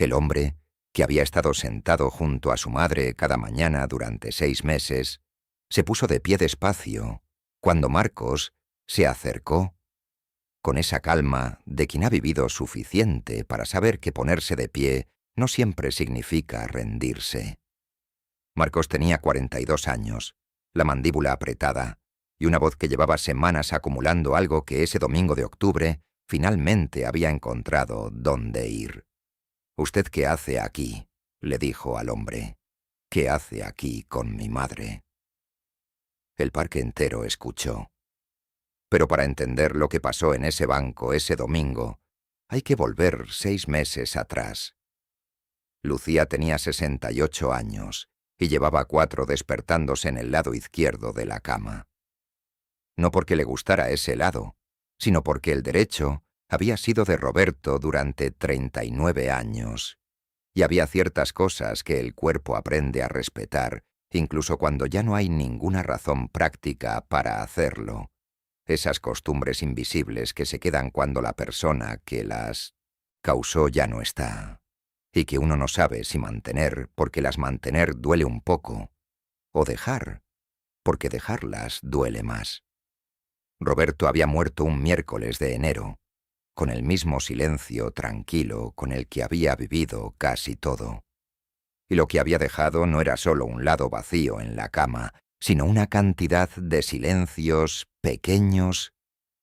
El hombre, que había estado sentado junto a su madre cada mañana durante 6 meses, se puso de pie despacio cuando Marcos se acercó, con esa calma de quien ha vivido suficiente para saber que ponerse de pie no siempre significa rendirse. Marcos tenía 42 años, la mandíbula apretada, y una voz que llevaba semanas acumulando algo que ese domingo de octubre finalmente había encontrado dónde ir. «¿Usted qué hace aquí?», le dijo al hombre. «¿Qué hace aquí con mi madre?». El parque entero escuchó. Pero para entender lo que pasó en ese banco ese domingo, hay que volver 6 meses atrás. Lucía tenía 68 años y llevaba 4 despertándose en el lado izquierdo de la cama. No porque le gustara ese lado, sino porque el derecho había sido de Roberto durante 39 años, y había ciertas cosas que el cuerpo aprende a respetar, incluso cuando ya no hay ninguna razón práctica para hacerlo. Esas costumbres invisibles que se quedan cuando la persona que las causó ya no está, y que uno no sabe si mantener, porque las mantener duele un poco, o dejar, porque dejarlas duele más. Roberto había muerto un miércoles de enero, con el mismo silencio tranquilo con el que había vivido casi todo. Y lo que había dejado no era solo un lado vacío en la cama, sino una cantidad de silencios pequeños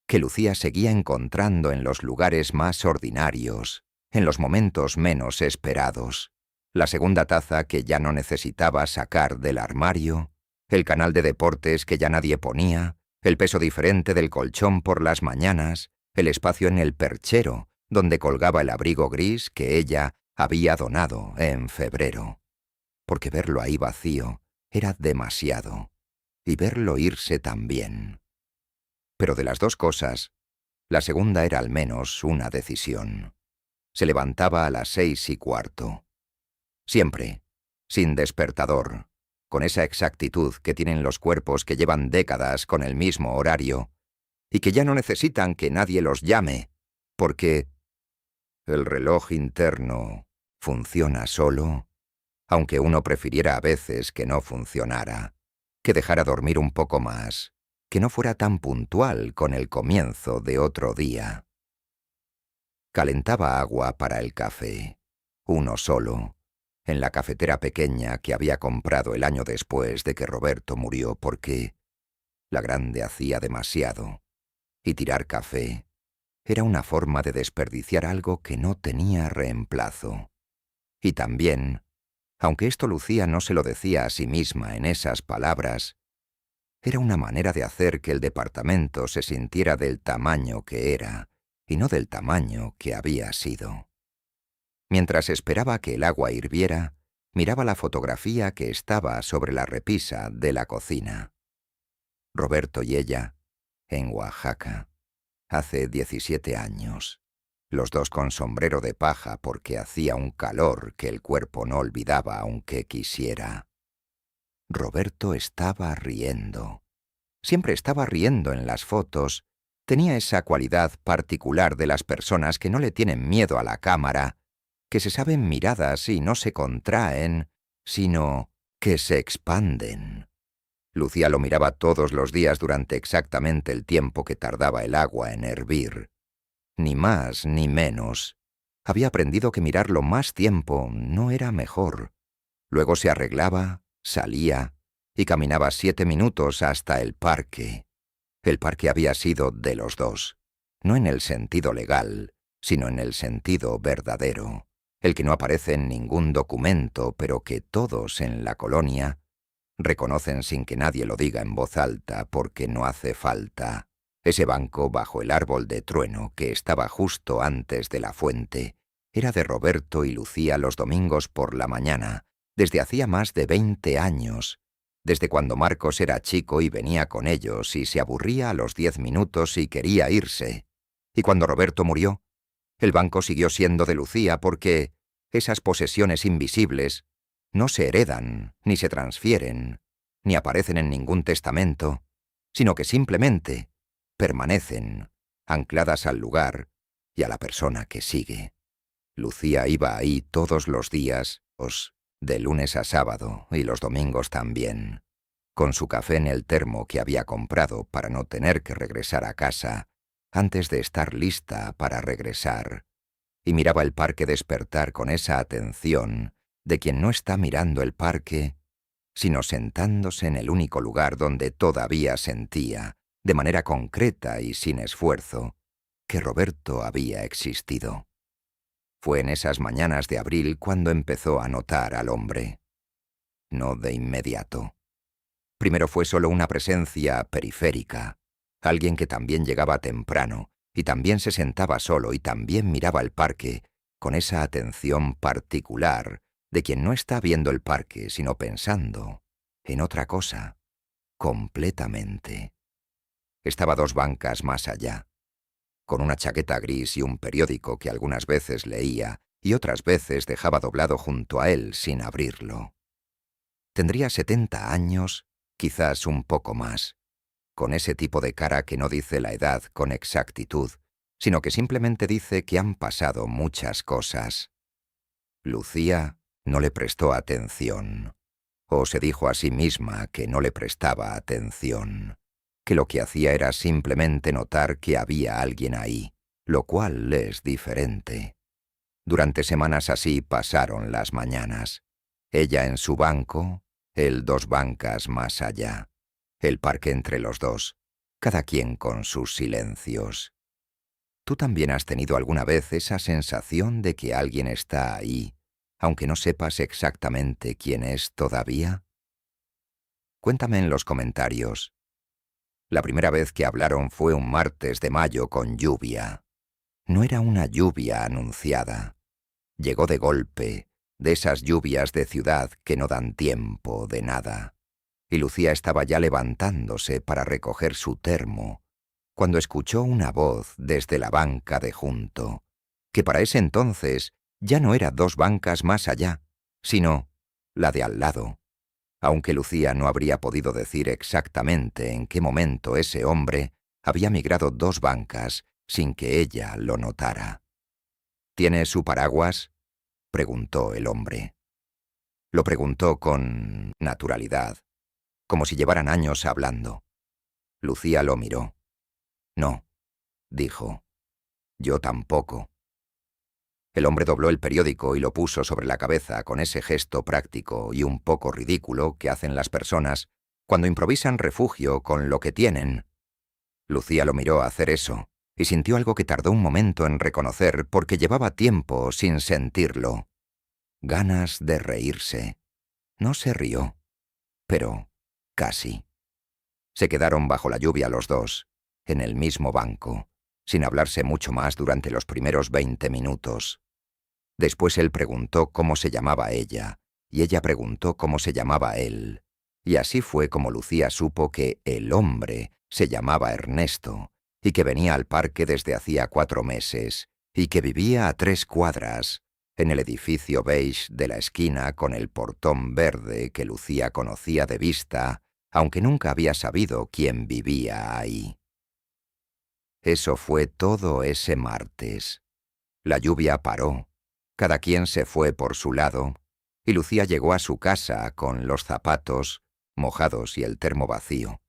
que Lucía seguía encontrando en los lugares más ordinarios, en los momentos menos esperados. La segunda taza que ya no necesitaba sacar del armario, el canal de deportes que ya nadie ponía, el peso diferente del colchón por las mañanas, el espacio en el perchero donde colgaba el abrigo gris que ella había donado en febrero. Porque verlo ahí vacío era demasiado, y verlo irse también. Pero de las dos cosas, la segunda era al menos una decisión. Se levantaba a las 6:15. Siempre, sin despertador, con esa exactitud que tienen los cuerpos que llevan décadas con el mismo horario, y que ya no necesitan que nadie los llame, porque el reloj interno funciona solo, aunque uno prefiriera a veces que no funcionara, que dejara dormir un poco más, que no fuera tan puntual con el comienzo de otro día. Calentaba agua para el café, uno solo, en la cafetera pequeña que había comprado el año después de que Roberto murió porque la grande hacía demasiado, y tirar café era una forma de desperdiciar algo que no tenía reemplazo. Y también, aunque esto Lucía no se lo decía a sí misma en esas palabras, era una manera de hacer que el departamento se sintiera del tamaño que era, y no del tamaño que había sido. Mientras esperaba que el agua hirviera, miraba la fotografía que estaba sobre la repisa de la cocina. Roberto y ella, en Oaxaca, hace 17 años, los dos con sombrero de paja porque hacía un calor que el cuerpo no olvidaba aunque quisiera. Roberto estaba riendo. Siempre estaba riendo en las fotos. Tenía esa cualidad particular de las personas que no le tienen miedo a la cámara, que se saben miradas y no se contraen, sino que se expanden. Lucía lo miraba todos los días durante exactamente el tiempo que tardaba el agua en hervir. Ni más ni menos. Había aprendido que mirarlo más tiempo no era mejor. Luego se arreglaba, salía y caminaba 7 minutos hasta el parque. El parque había sido de los dos, no en el sentido legal, sino en el sentido verdadero, el que no aparece en ningún documento, pero que todos en la colonia reconocen sin que nadie lo diga en voz alta porque no hace falta. Ese banco bajo el árbol de trueno que estaba justo antes de la fuente era de Roberto y Lucía los domingos por la mañana, desde hacía más de 20 años, desde cuando Marcos era chico y venía con ellos y se aburría a los 10 minutos y quería irse. Y cuando Roberto murió, el banco siguió siendo de Lucía porque esas posesiones invisibles no se heredan, ni se transfieren, ni aparecen en ningún testamento, sino que simplemente permanecen, ancladas al lugar y a la persona que sigue. Lucía iba ahí todos los días, de lunes a sábado y los domingos también, con su café en el termo que había comprado para no tener que regresar a casa antes de estar lista para regresar, y miraba el parque despertar con esa atención de quien no está mirando el parque, sino sentándose en el único lugar donde todavía sentía, de manera concreta y sin esfuerzo, que Roberto había existido. Fue en esas mañanas de abril cuando empezó a notar al hombre. No de inmediato. Primero fue solo una presencia periférica, alguien que también llegaba temprano, y también se sentaba solo y también miraba el parque, con esa atención particular de quien no está viendo el parque, sino pensando en otra cosa, completamente. Estaba 2 bancas más allá, con una chaqueta gris y un periódico que algunas veces leía y otras veces dejaba doblado junto a él sin abrirlo. Tendría 70 años, quizás un poco más, con ese tipo de cara que no dice la edad con exactitud, sino que simplemente dice que han pasado muchas cosas. Lucía no le prestó atención, o se dijo a sí misma que no le prestaba atención, que lo que hacía era simplemente notar que había alguien ahí, lo cual es diferente. Durante semanas así pasaron las mañanas. Ella en su banco, él 2 bancas más allá. El parque entre los dos, cada quien con sus silencios. ¿Tú también has tenido alguna vez esa sensación de que alguien está ahí, aunque no sepas exactamente quién es todavía? Cuéntame en los comentarios. La primera vez que hablaron fue un martes de mayo con lluvia. No era una lluvia anunciada. Llegó de golpe, de esas lluvias de ciudad que no dan tiempo de nada. Y Lucía estaba ya levantándose para recoger su termo, cuando escuchó una voz desde la banca de junto, que para ese entonces ya no era 2 bancas más allá, sino la de al lado, aunque Lucía no habría podido decir exactamente en qué momento ese hombre había migrado 2 bancas sin que ella lo notara. ¿Tiene su paraguas?, preguntó el hombre. Lo preguntó con naturalidad, como si llevaran años hablando. Lucía lo miró. No, dijo. Yo tampoco. El hombre dobló el periódico y lo puso sobre la cabeza con ese gesto práctico y un poco ridículo que hacen las personas cuando improvisan refugio con lo que tienen. Lucía lo miró hacer eso y sintió algo que tardó un momento en reconocer porque llevaba tiempo sin sentirlo. Ganas de reírse. No se rió, pero casi. Se quedaron bajo la lluvia los dos, en el mismo banco, sin hablarse mucho más durante los primeros 20 minutos. Después él preguntó cómo se llamaba ella, y ella preguntó cómo se llamaba él. Y así fue como Lucía supo que el hombre se llamaba Ernesto, y que venía al parque desde hacía 4 meses, y que vivía a 3 cuadras, en el edificio beige de la esquina con el portón verde que Lucía conocía de vista, aunque nunca había sabido quién vivía ahí. Eso fue todo ese martes. La lluvia paró, cada quien se fue por su lado, y Lucía llegó a su casa con los zapatos mojados y el termo vacío,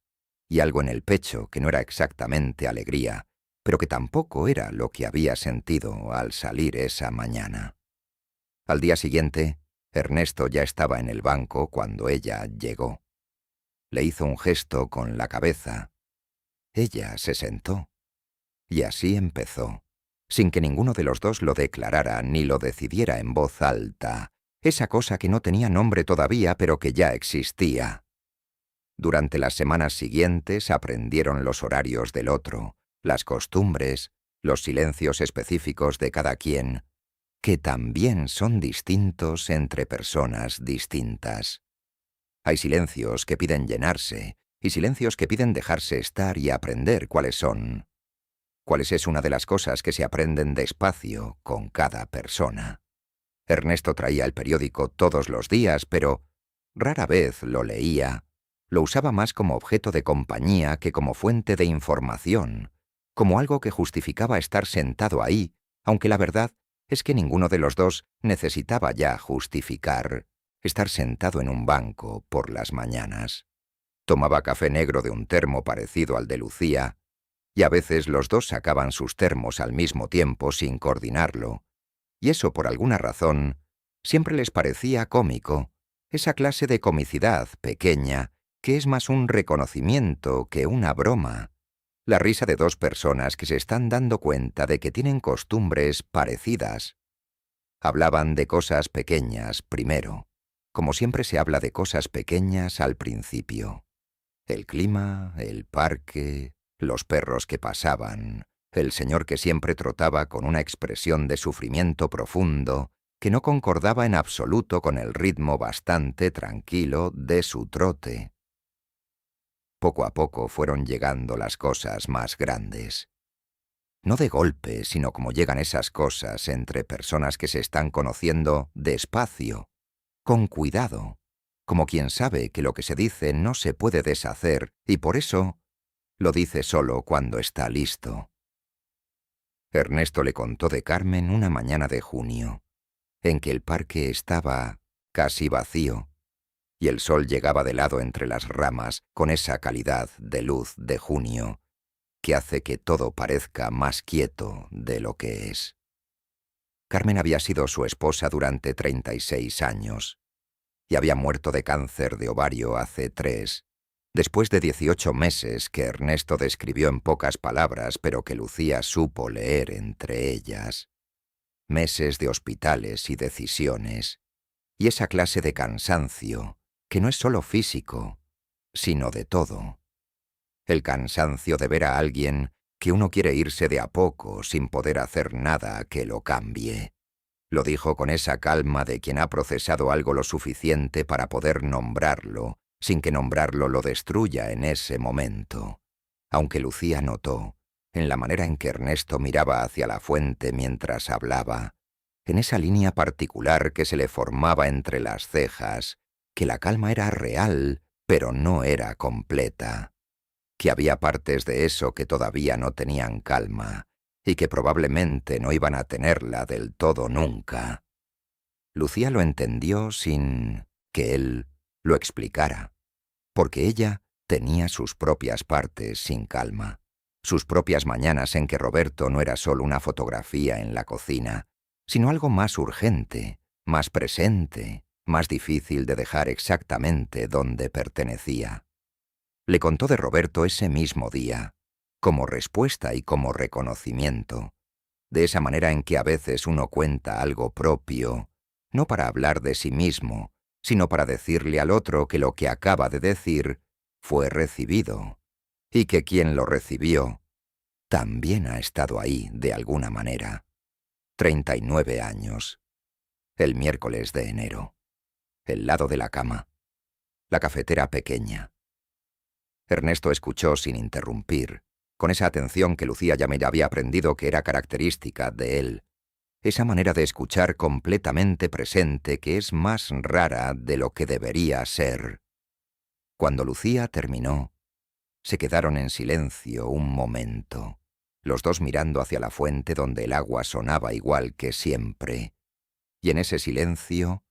y algo en el pecho que no era exactamente alegría, pero que tampoco era lo que había sentido al salir esa mañana. Al día siguiente, Ernesto ya estaba en el banco cuando ella llegó. Le hizo un gesto con la cabeza. Ella se sentó. Y así empezó, sin que ninguno de los dos lo declarara ni lo decidiera en voz alta, esa cosa que no tenía nombre todavía pero que ya existía. Durante las semanas siguientes aprendieron los horarios del otro, las costumbres, los silencios específicos de cada quien, que también son distintos entre personas distintas. Hay silencios que piden llenarse y silencios que piden dejarse estar y aprender cuáles son. Cuáles es una de las cosas que se aprenden despacio con cada persona. Ernesto traía el periódico todos los días, pero rara vez lo leía. Lo usaba más como objeto de compañía que como fuente de información, como algo que justificaba estar sentado ahí, aunque la verdad es que ninguno de los dos necesitaba ya justificar estar sentado en un banco por las mañanas. Tomaba café negro de un termo parecido al de Lucía, y a veces los dos sacaban sus termos al mismo tiempo sin coordinarlo, y eso por alguna razón siempre les parecía cómico, esa clase de comicidad pequeña que es más un reconocimiento que una broma. La risa de dos personas que se están dando cuenta de que tienen costumbres parecidas. Hablaban de cosas pequeñas primero, como siempre se habla de cosas pequeñas al principio. El clima, el parque, los perros que pasaban, el señor que siempre trotaba con una expresión de sufrimiento profundo que no concordaba en absoluto con el ritmo bastante tranquilo de su trote. Poco a poco fueron llegando las cosas más grandes. No de golpe, sino como llegan esas cosas entre personas que se están conociendo despacio, con cuidado, como quien sabe que lo que se dice no se puede deshacer y por eso lo dice solo cuando está listo. Ernesto le contó de Carmen una mañana de junio, en que el parque estaba casi vacío, y el sol llegaba de lado entre las ramas con esa calidad de luz de junio que hace que todo parezca más quieto de lo que es. Carmen había sido su esposa durante 36 años y había muerto de cáncer de ovario hace 3, después de 18 meses que Ernesto describió en pocas palabras pero que Lucía supo leer entre ellas. Meses de hospitales y decisiones, y esa clase de cansancio que no es solo físico, sino de todo. El cansancio de ver a alguien que uno quiere irse de a poco sin poder hacer nada que lo cambie. Lo dijo con esa calma de quien ha procesado algo lo suficiente para poder nombrarlo, sin que nombrarlo lo destruya en ese momento. Aunque Lucía notó, en la manera en que Ernesto miraba hacia la fuente mientras hablaba, en esa línea particular que se le formaba entre las cejas, que la calma era real, pero no era completa, que había partes de eso que todavía no tenían calma y que probablemente no iban a tenerla del todo nunca. Lucía lo entendió sin que él lo explicara, porque ella tenía sus propias partes sin calma, sus propias mañanas en que Roberto no era solo una fotografía en la cocina, sino algo más urgente, más presente, más difícil de dejar exactamente donde pertenecía. Le contó de Roberto ese mismo día, como respuesta y como reconocimiento, de esa manera en que a veces uno cuenta algo propio, no para hablar de sí mismo, sino para decirle al otro que lo que acaba de decir fue recibido, y que quien lo recibió también ha estado ahí de alguna manera. 39 años. El miércoles de enero. El lado de la cama. La cafetera pequeña. Ernesto escuchó sin interrumpir, con esa atención que Lucía ya me había aprendido que era característica de él, esa manera de escuchar completamente presente que es más rara de lo que debería ser. Cuando Lucía terminó, se quedaron en silencio un momento, los dos mirando hacia la fuente donde el agua sonaba igual que siempre, y en ese silencio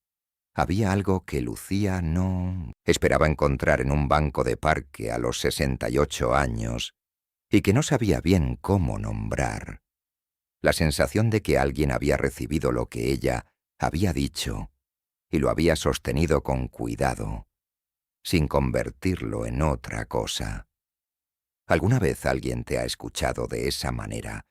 había algo que Lucía no esperaba encontrar en un banco de parque a los 68 años y que no sabía bien cómo nombrar. La sensación de que alguien había recibido lo que ella había dicho y lo había sostenido con cuidado, sin convertirlo en otra cosa. ¿Alguna vez alguien te ha escuchado de esa manera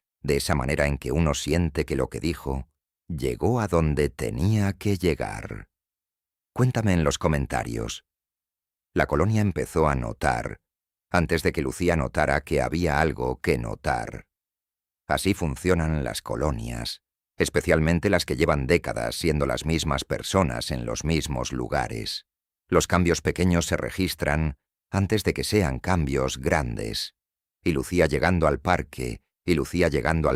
en que uno siente que lo que dijo llegó a donde tenía que llegar? Cuéntame en los comentarios. La colonia empezó a notar, antes de que Lucía notara que había algo que notar. Así funcionan las colonias, especialmente las que llevan décadas siendo las mismas personas en los mismos lugares. Los cambios pequeños se registran antes de que sean cambios grandes. Y Lucía llegando al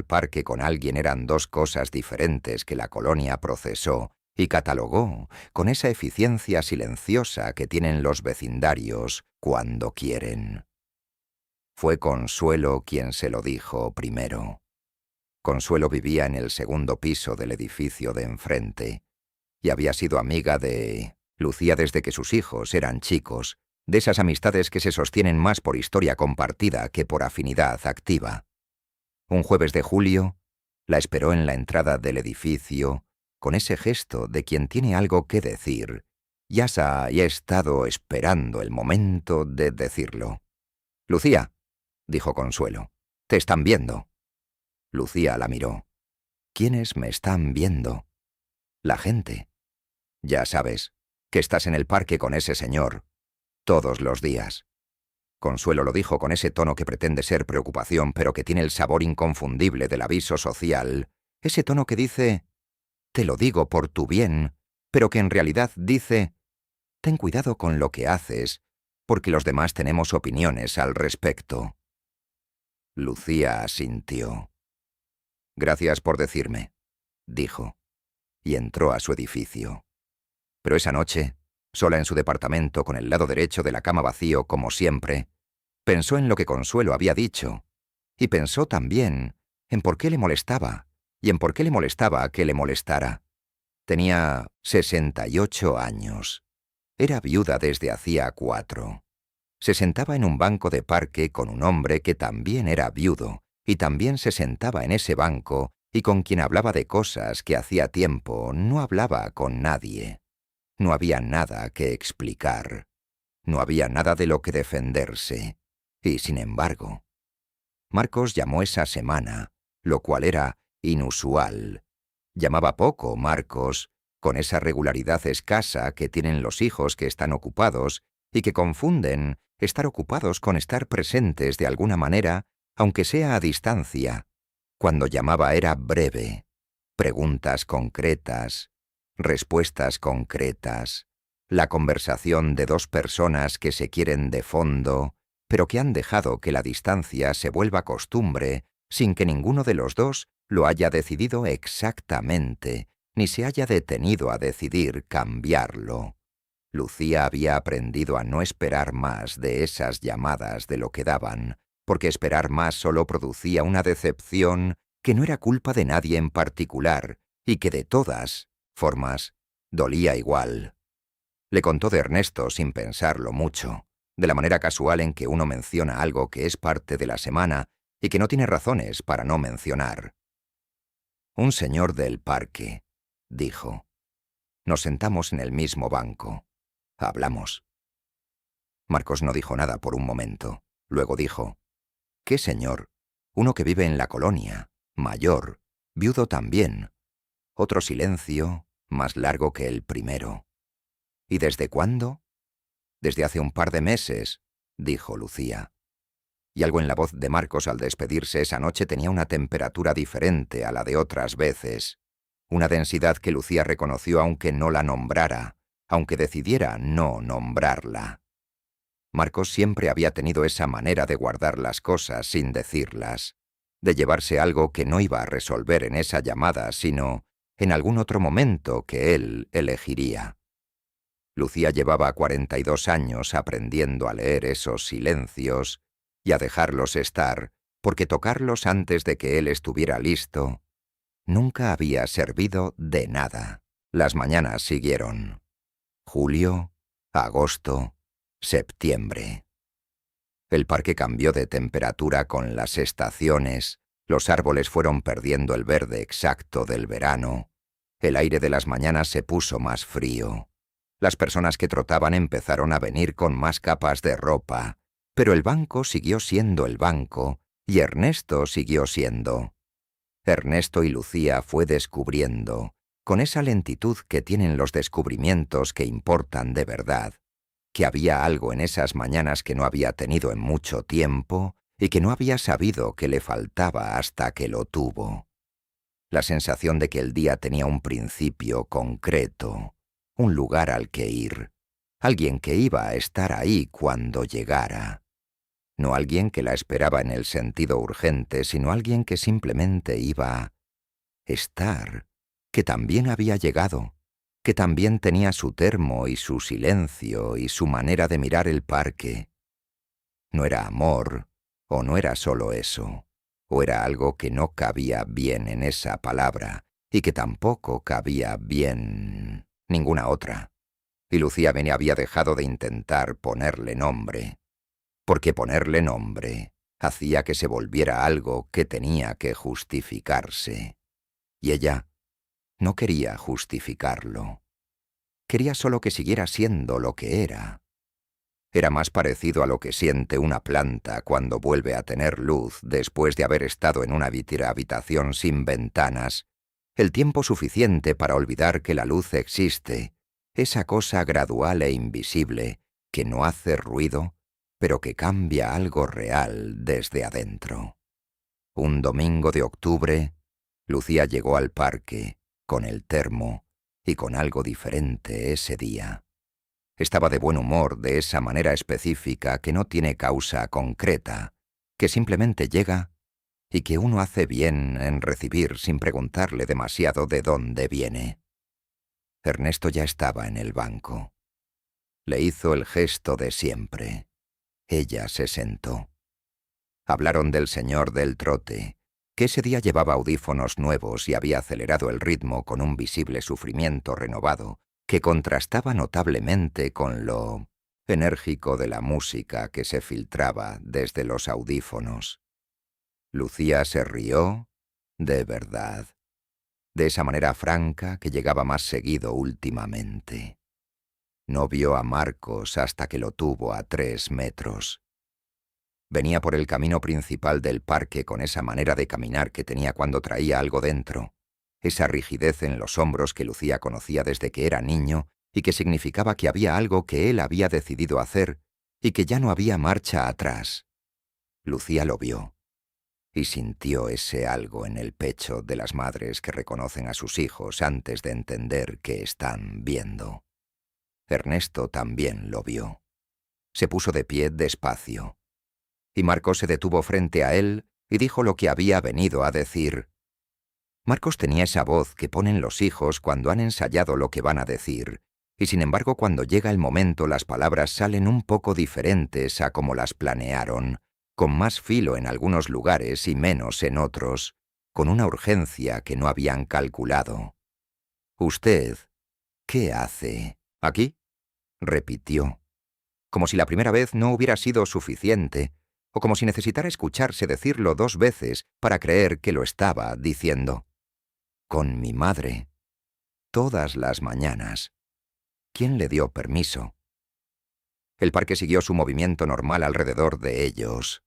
parque con alguien eran dos cosas diferentes que la colonia procesó y catalogó con esa eficiencia silenciosa que tienen los vecindarios cuando quieren. Fue Consuelo quien se lo dijo primero. Consuelo vivía en el segundo piso del edificio de enfrente y había sido amiga de Lucía desde que sus hijos eran chicos, de esas amistades que se sostienen más por historia compartida que por afinidad activa. Un jueves de julio, la esperó en la entrada del edificio con ese gesto de quien tiene algo que decir. Ya he estado esperando el momento de decirlo. «Lucía», dijo Consuelo, «te están viendo». Lucía la miró. «¿Quiénes me están viendo?» «La gente. Ya sabes, que estás en el parque con ese señor. Todos los días». Consuelo lo dijo con ese tono que pretende ser preocupación, pero que tiene el sabor inconfundible del aviso social. Ese tono que dice, «Te lo digo por tu bien», pero que en realidad dice, «Ten cuidado con lo que haces, porque los demás tenemos opiniones al respecto». Lucía asintió. «Gracias por decirme», dijo, y entró a su edificio. Pero esa noche, sola en su departamento con el lado derecho de la cama vacío como siempre, pensó en lo que Consuelo había dicho, y pensó también en por qué le molestaba, y en por qué le molestaba que le molestara. Tenía 68 años. Era viuda desde hacía 4. Se sentaba en un banco de parque con un hombre que también era viudo, y también se sentaba en ese banco y con quien hablaba de cosas que hacía tiempo no hablaba con nadie. No había nada que explicar. No había nada de lo que defenderse. Y sin embargo, Marcos llamó esa semana, lo cual era inusual. Llamaba poco Marcos, con esa regularidad escasa que tienen los hijos que están ocupados y que confunden estar ocupados con estar presentes de alguna manera, aunque sea a distancia. Cuando llamaba era breve, preguntas concretas, respuestas concretas, la conversación de dos personas que se quieren de fondo, pero que han dejado que la distancia se vuelva costumbre sin que ninguno de los dos lo haya decidido exactamente, ni se haya detenido a decidir cambiarlo. Lucía había aprendido a no esperar más de esas llamadas de lo que daban, porque esperar más solo producía una decepción que no era culpa de nadie en particular y que de todas formas dolía igual. Le contó de Ernesto sin pensarlo mucho, de la manera casual en que uno menciona algo que es parte de la semana y que no tiene razones para no mencionar. «Un señor del parque», dijo. Nos sentamos en el mismo banco. Hablamos. Marcos no dijo nada por un momento. Luego dijo, «¿Qué señor? Uno que vive en la colonia, mayor, viudo también». Otro silencio, más largo que el primero. «¿Y desde cuándo?» «Desde hace un par de meses», dijo Lucía. Y algo en la voz de Marcos al despedirse esa noche tenía una temperatura diferente a la de otras veces. Una densidad que Lucía reconoció aunque no la nombrara, aunque decidiera no nombrarla. Marcos siempre había tenido esa manera de guardar las cosas sin decirlas, de llevarse algo que no iba a resolver en esa llamada, sino en algún otro momento que él elegiría. Lucía llevaba 42 años aprendiendo a leer esos silencios y a dejarlos estar, porque tocarlos antes de que él estuviera listo nunca había servido de nada. Las mañanas siguieron. Julio, agosto, septiembre. El parque cambió de temperatura con las estaciones, los árboles fueron perdiendo el verde exacto del verano, el aire de las mañanas se puso más frío. Las personas que trotaban empezaron a venir con más capas de ropa, pero el banco siguió siendo el banco y Ernesto siguió siendo. Ernesto y Lucía fue descubriendo, con esa lentitud que tienen los descubrimientos que importan de verdad, que había algo en esas mañanas que no había tenido en mucho tiempo y que no había sabido que le faltaba hasta que lo tuvo. La sensación de que el día tenía un principio concreto, un lugar al que ir, alguien que iba a estar ahí cuando llegara. No alguien que la esperaba en el sentido urgente, sino alguien que simplemente iba a estar, que también había llegado, que también tenía su termo y su silencio y su manera de mirar el parque. No era amor, o no era solo eso, ¿O era algo que no cabía bien en esa palabra y que tampoco cabía bien ninguna otra? Y Lucía me había dejado de intentar ponerle nombre, porque ponerle nombre hacía que se volviera algo que tenía que justificarse. Y ella no quería justificarlo. Quería solo que siguiera siendo lo que era. Era más parecido a lo que siente una planta cuando vuelve a tener luz después de haber estado en una habitación sin ventanas, el tiempo suficiente para olvidar que la luz existe, esa cosa gradual e invisible que no hace ruido, pero que cambia algo real desde adentro. Un domingo de octubre, Lucía llegó al parque, con el termo, y con algo diferente ese día. Estaba de buen humor de esa manera específica que no tiene causa concreta, que simplemente llega y que uno hace bien en recibir sin preguntarle demasiado de dónde viene. Ernesto ya estaba en el banco. Le hizo el gesto de siempre. Ella se sentó. Hablaron del señor del trote, que ese día llevaba audífonos nuevos y había acelerado el ritmo con un visible sufrimiento renovado, que contrastaba notablemente con lo enérgico de la música que se filtraba desde los audífonos. Lucía se rió, de verdad, de esa manera franca que llegaba más seguido últimamente. No vio a Marcos hasta que lo tuvo a 3 metros. Venía por el camino principal del parque con esa manera de caminar que tenía cuando traía algo dentro, esa rigidez en los hombros que Lucía conocía desde que era niño y que significaba que había algo que él había decidido hacer y que ya no había marcha atrás. Lucía lo vio y sintió ese algo en el pecho de las madres que reconocen a sus hijos antes de entender que están viendo. Ernesto también lo vio. Se puso de pie despacio. Y Marcos se detuvo frente a él y dijo lo que había venido a decir. Marcos tenía esa voz que ponen los hijos cuando han ensayado lo que van a decir, y sin embargo cuando llega el momento las palabras salen un poco diferentes a como las planearon, con más filo en algunos lugares y menos en otros, con una urgencia que no habían calculado. «¿Usted qué hace aquí?», repitió, como si la primera vez no hubiera sido suficiente, o como si necesitara escucharse decirlo 2 veces para creer que lo estaba diciendo. «Con mi madre. Todas las mañanas. ¿Quién le dio permiso?» El parque siguió su movimiento normal alrededor de ellos.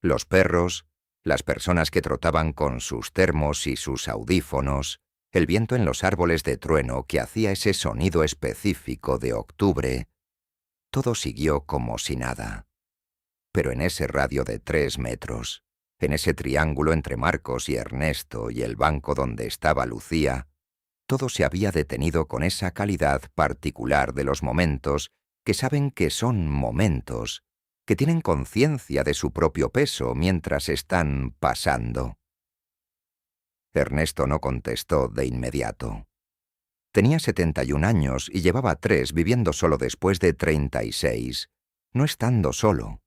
Los perros, las personas que trotaban con sus termos y sus audífonos, el viento en los árboles de trueno que hacía ese sonido específico de octubre. Todo siguió como si nada. Pero en ese radio de 3 metros, en ese triángulo entre Marcos y Ernesto y el banco donde estaba Lucía, todo se había detenido con esa calidad particular de los momentos que saben que son momentos, que tienen conciencia de su propio peso mientras están pasando. Ernesto no contestó de inmediato. Tenía 71 años y llevaba 3 viviendo solo después de 36, no estando solo.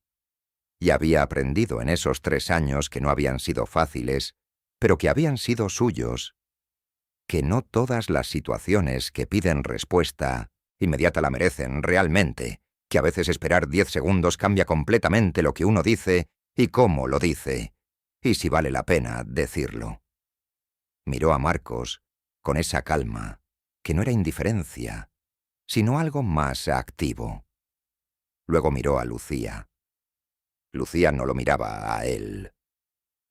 Y había aprendido en esos 3 años que no habían sido fáciles, pero que habían sido suyos. Que no todas las situaciones que piden respuesta inmediata la merecen realmente, que a veces esperar 10 segundos cambia completamente lo que uno dice y cómo lo dice, y si vale la pena decirlo. Miró a Marcos con esa calma, que no era indiferencia, sino algo más activo. Luego miró a Lucía. Lucía no lo miraba a él.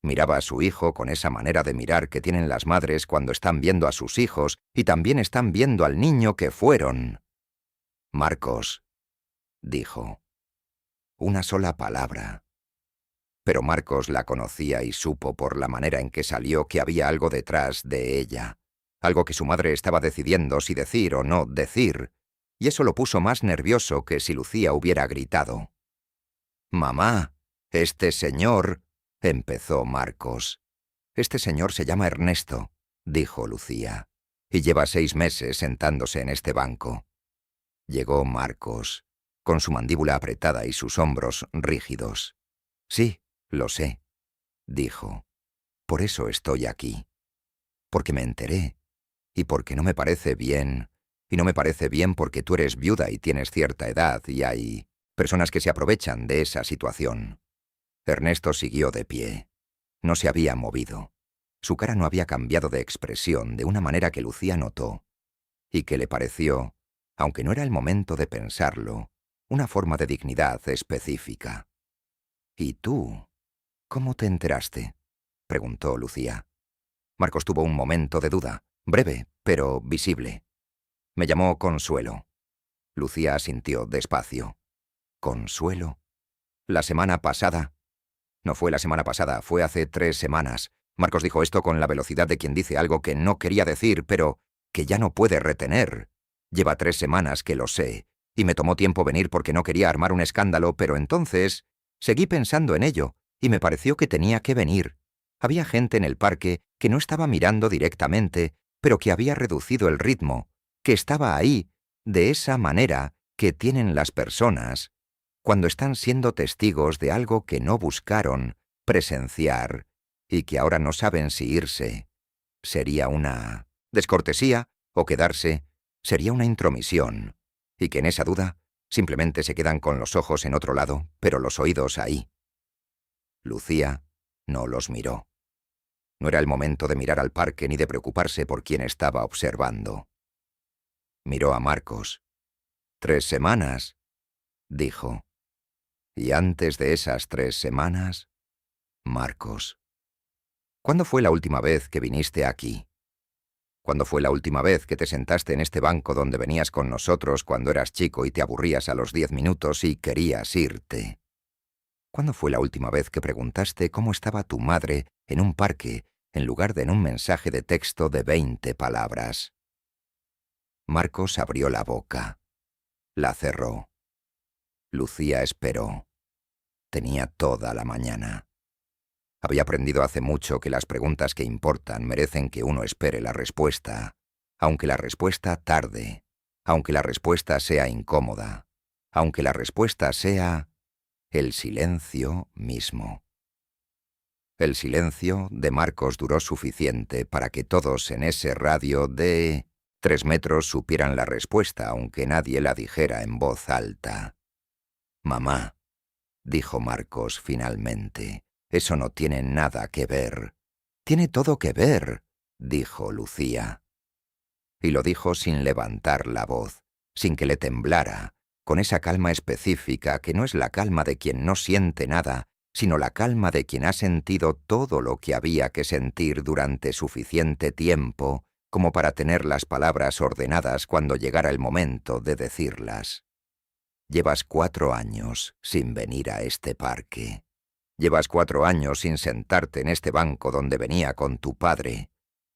Miraba a su hijo con esa manera de mirar que tienen las madres cuando están viendo a sus hijos y también están viendo al niño que fueron. «Marcos», dijo. Una sola palabra. Pero Marcos la conocía y supo por la manera en que salió que había algo detrás de ella, algo que su madre estaba decidiendo si decir o no decir, y eso lo puso más nervioso que si Lucía hubiera gritado. «Mamá, este señor», empezó Marcos. «Este señor se llama Ernesto», dijo Lucía, «y lleva 6 meses sentándose en este banco». Llegó Marcos, con su mandíbula apretada y sus hombros rígidos. «Sí, lo sé», dijo. Por eso estoy aquí. Porque me enteré. Y porque no me parece bien. Y no me parece bien porque tú eres viuda y tienes cierta edad y hay personas que se aprovechan de esa situación. Ernesto siguió de pie. No se había movido. Su cara no había cambiado de expresión de una manera que Lucía notó y que le pareció, aunque no era el momento de pensarlo, una forma de dignidad específica. ¿Y tú? ¿Cómo te enteraste?, preguntó Lucía. Marcos tuvo un momento de duda, breve, pero visible. Me llamó Consuelo. Lucía asintió despacio. ¿Consuelo? ¿La semana pasada? No fue la semana pasada, fue hace 3 semanas. Marcos dijo esto con la velocidad de quien dice algo que no quería decir, pero que ya no puede retener. Lleva 3 semanas que lo sé, y me tomó tiempo venir porque no quería armar un escándalo, pero entonces seguí pensando en ello, y me pareció que tenía que venir. Había gente en el parque que no estaba mirando directamente, pero que había reducido el ritmo, que estaba ahí, de esa manera que tienen las personas cuando están siendo testigos de algo que no buscaron presenciar y que ahora no saben si irse. Sería una descortesía o quedarse, sería una intromisión, y que en esa duda simplemente se quedan con los ojos en otro lado, pero los oídos ahí. Lucía no los miró. No era el momento de mirar al parque ni de preocuparse por quien estaba observando. Miró a Marcos. 3 semanas, dijo. Y antes de esas 3 semanas, Marcos. ¿Cuándo fue la última vez que viniste aquí? ¿Cuándo fue la última vez que te sentaste en este banco donde venías con nosotros cuando eras chico y te aburrías a los 10 minutos y querías irte? ¿Cuándo fue la última vez que preguntaste cómo estaba tu madre en un parque en lugar de en un mensaje de texto de 20 palabras? Marcos abrió la boca. La cerró. Lucía esperó. Tenía toda la mañana. Había aprendido hace mucho que las preguntas que importan merecen que uno espere la respuesta, aunque la respuesta tarde, aunque la respuesta sea incómoda, aunque la respuesta sea el silencio mismo. El silencio de Marcos duró suficiente para que todos en ese radio de 3 metros supieran la respuesta, aunque nadie la dijera en voz alta. «Mamá», dijo Marcos finalmente, «eso no tiene nada que ver». «Tiene todo que ver», dijo Lucía. Y lo dijo sin levantar la voz, sin que le temblara, con esa calma específica que no es la calma de quien no siente nada, sino la calma de quien ha sentido todo lo que había que sentir durante suficiente tiempo como para tener las palabras ordenadas cuando llegara el momento de decirlas. Llevas 4 años sin venir a este parque. Llevas 4 años sin sentarte en este banco donde venía con tu padre.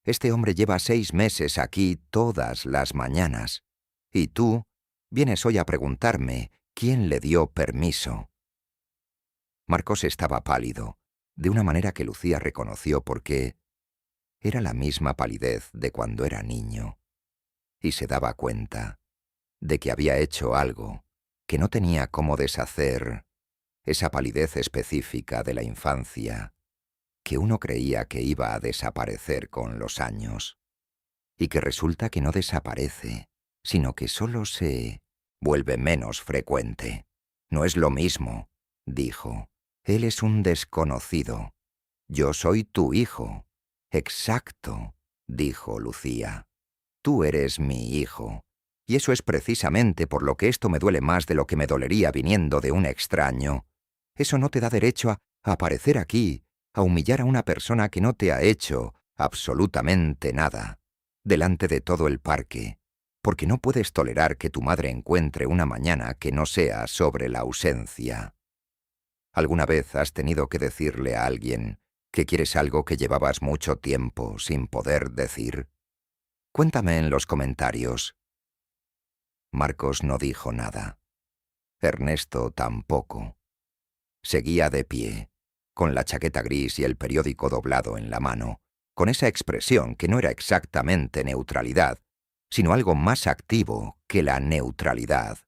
Este hombre lleva 6 meses aquí todas las mañanas. Y tú vienes hoy a preguntarme quién le dio permiso. Marcos estaba pálido, de una manera que Lucía reconoció porque era la misma palidez de cuando era niño. Y se daba cuenta de que había hecho algo que no tenía cómo deshacer, esa palidez específica de la infancia que uno creía que iba a desaparecer con los años, y que resulta que no desaparece, sino que solo se vuelve menos frecuente. «No es lo mismo», dijo. «Él es un desconocido. Yo soy tu hijo». «Exacto», dijo Lucía. «Tú eres mi hijo. Y eso es precisamente por lo que esto me duele más de lo que me dolería viniendo de un extraño. Eso no te da derecho a aparecer aquí, a humillar a una persona que no te ha hecho absolutamente nada, delante de todo el parque, porque no puedes tolerar que tu madre encuentre una mañana que no sea sobre la ausencia. ¿Alguna vez has tenido que decirle a alguien que quieres algo que llevabas mucho tiempo sin poder decir? Cuéntame en los comentarios». Marcos no dijo nada. Ernesto tampoco. Seguía de pie, con la chaqueta gris y el periódico doblado en la mano, con esa expresión que no era exactamente neutralidad, sino algo más activo que la neutralidad,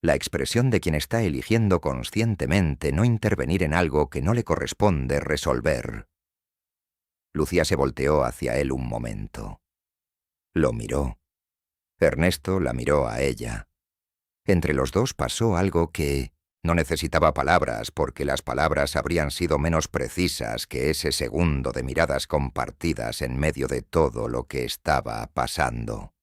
la expresión de quien está eligiendo conscientemente no intervenir en algo que no le corresponde resolver. Lucía se volteó hacia él un momento. Lo miró. Ernesto la miró a ella. Entre los dos pasó algo que no necesitaba palabras, porque las palabras habrían sido menos precisas que ese segundo de miradas compartidas en medio de todo lo que estaba pasando.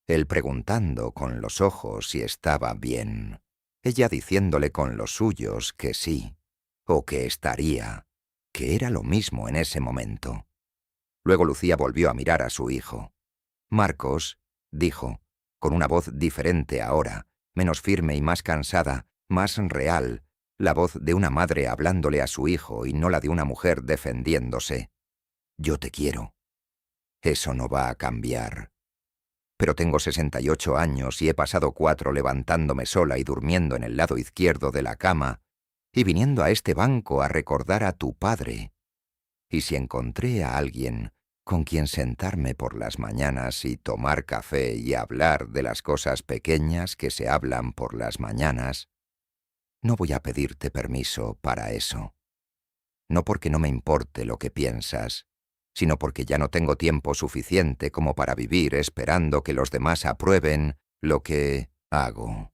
Él preguntando con los ojos si estaba bien, ella diciéndole con los suyos que sí, o que estaría, que era lo mismo en ese momento. Luego Lucía volvió a mirar a su hijo. Marcos, dijo, con una voz diferente ahora, menos firme y más cansada, más real, la voz de una madre hablándole a su hijo y no la de una mujer defendiéndose. Yo te quiero. Eso no va a cambiar. Pero tengo 68 años y he pasado 4 levantándome sola y durmiendo en el lado izquierdo de la cama y viniendo a este banco a recordar a tu padre. Y si encontré a alguien con quien sentarme por las mañanas y tomar café y hablar de las cosas pequeñas que se hablan por las mañanas, no voy a pedirte permiso para eso. No porque no me importe lo que piensas, sino porque ya no tengo tiempo suficiente como para vivir esperando que los demás aprueben lo que hago.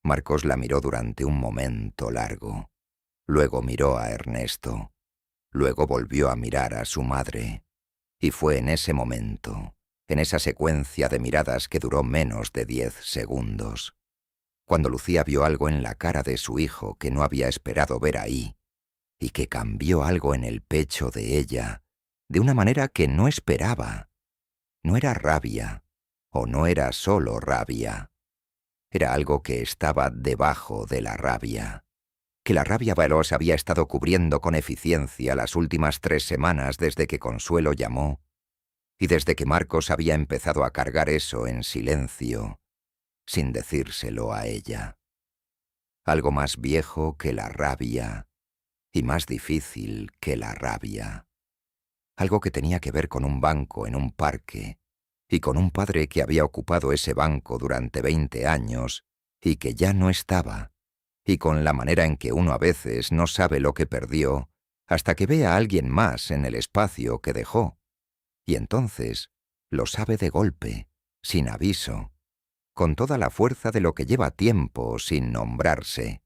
Marcos la miró durante un momento largo. Luego miró a Ernesto. Luego volvió a mirar a su madre. Y fue en ese momento, en esa secuencia de miradas que duró menos de 10 segundos, cuando Lucía vio algo en la cara de su hijo que no había esperado ver ahí, y que cambió algo en el pecho de ella, de una manera que no esperaba. No era rabia, o no era solo rabia. Era algo que estaba debajo de la rabia. Que la rabia veloz había estado cubriendo con eficiencia las últimas 3 semanas desde que Consuelo llamó, y desde que Marcos había empezado a cargar eso en silencio, sin decírselo a ella. Algo más viejo que la rabia, y más difícil que la rabia. Algo que tenía que ver con un banco en un parque, y con un padre que había ocupado ese banco durante 20 años, y que ya no estaba, y con la manera en que uno a veces no sabe lo que perdió hasta que ve a alguien más en el espacio que dejó, y entonces lo sabe de golpe, sin aviso, con toda la fuerza de lo que lleva tiempo sin nombrarse.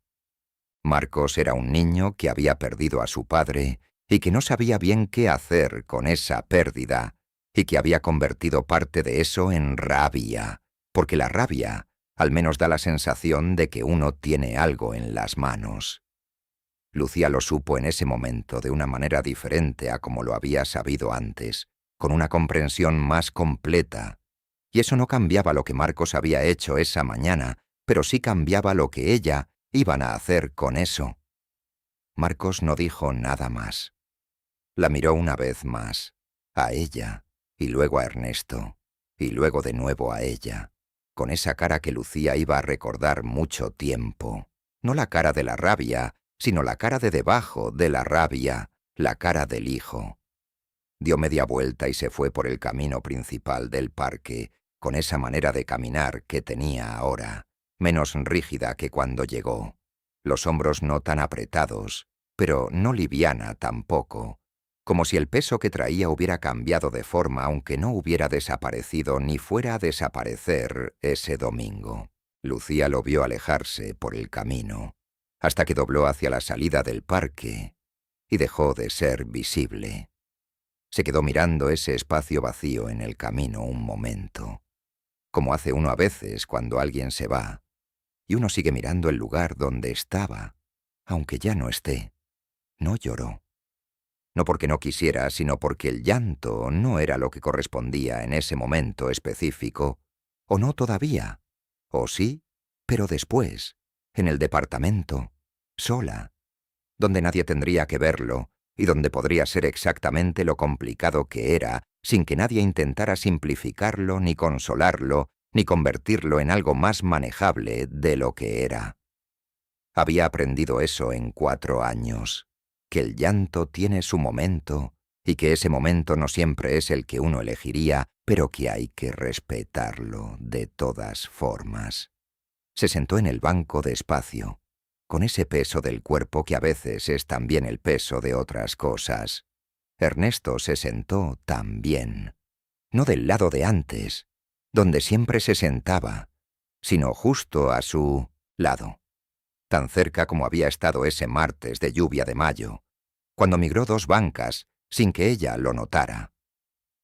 Marcos era un niño que había perdido a su padre y que no sabía bien qué hacer con esa pérdida, y que había convertido parte de eso en rabia, porque la rabia al menos da la sensación de que uno tiene algo en las manos. Lucía lo supo en ese momento de una manera diferente a como lo había sabido antes, con una comprensión más completa, y eso no cambiaba lo que Marcos había hecho esa mañana, pero sí cambiaba lo que ella iban a hacer con eso. Marcos no dijo nada más. La miró una vez más, a ella, y luego a Ernesto, y luego de nuevo a ella, con esa cara que Lucía iba a recordar mucho tiempo. No la cara de la rabia, sino la cara de debajo de la rabia, la cara del hijo. Dio media vuelta y se fue por el camino principal del parque, con esa manera de caminar que tenía ahora, menos rígida que cuando llegó. Los hombros no tan apretados, pero no liviana tampoco, como si el peso que traía hubiera cambiado de forma aunque no hubiera desaparecido ni fuera a desaparecer ese domingo. Lucía lo vio alejarse por el camino, hasta que dobló hacia la salida del parque y dejó de ser visible. Se quedó mirando ese espacio vacío en el camino un momento, como hace uno a veces cuando alguien se va, y uno sigue mirando el lugar donde estaba, aunque ya no esté. No lloró. No porque no quisiera, sino porque el llanto no era lo que correspondía en ese momento específico, o no todavía, o sí, pero después, en el departamento, sola, donde nadie tendría que verlo, y donde podría ser exactamente lo complicado que era, sin que nadie intentara simplificarlo, ni consolarlo, ni convertirlo en algo más manejable de lo que era. Había aprendido eso en 4 años, que el llanto tiene su momento, y que ese momento no siempre es el que uno elegiría, pero que hay que respetarlo de todas formas. Se sentó en el banco despacio, con ese peso del cuerpo que a veces es también el peso de otras cosas. Ernesto se sentó también, no del lado de antes, donde siempre se sentaba, sino justo a su lado, tan cerca como había estado ese martes de lluvia de mayo, cuando migró 2 bancas sin que ella lo notara,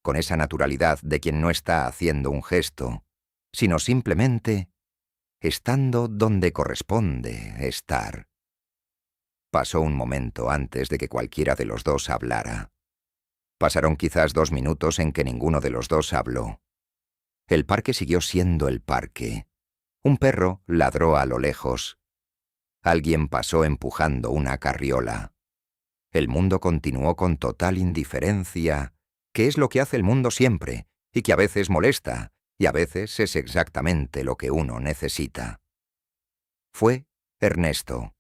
con esa naturalidad de quien no está haciendo un gesto, sino simplemente estando donde corresponde estar. Pasó un momento antes de que cualquiera de los dos hablara. Pasaron quizás 2 minutos en que ninguno de los dos habló. El parque siguió siendo el parque. Un perro ladró a lo lejos. Alguien pasó empujando una carriola. El mundo continuó con total indiferencia, que es lo que hace el mundo siempre, y que a veces molesta, y a veces es exactamente lo que uno necesita. Fue Ernesto.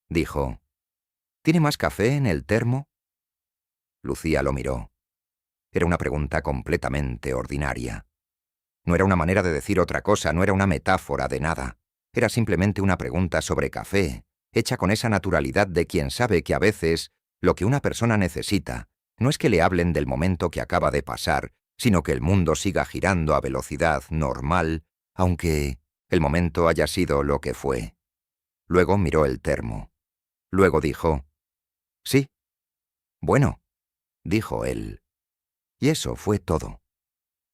Dijo: «¿Tiene más café en el termo?» Lucía lo miró. Era una pregunta completamente ordinaria. No era una manera de decir otra cosa, no era una metáfora de nada. Era simplemente una pregunta sobre café, hecha con esa naturalidad de quien sabe que a veces lo que una persona necesita no es que le hablen del momento que acaba de pasar, sino que el mundo siga girando a velocidad normal, aunque el momento haya sido lo que fue. Luego miró el termo. Luego dijo: «Sí». «Bueno», dijo él. Y eso fue todo.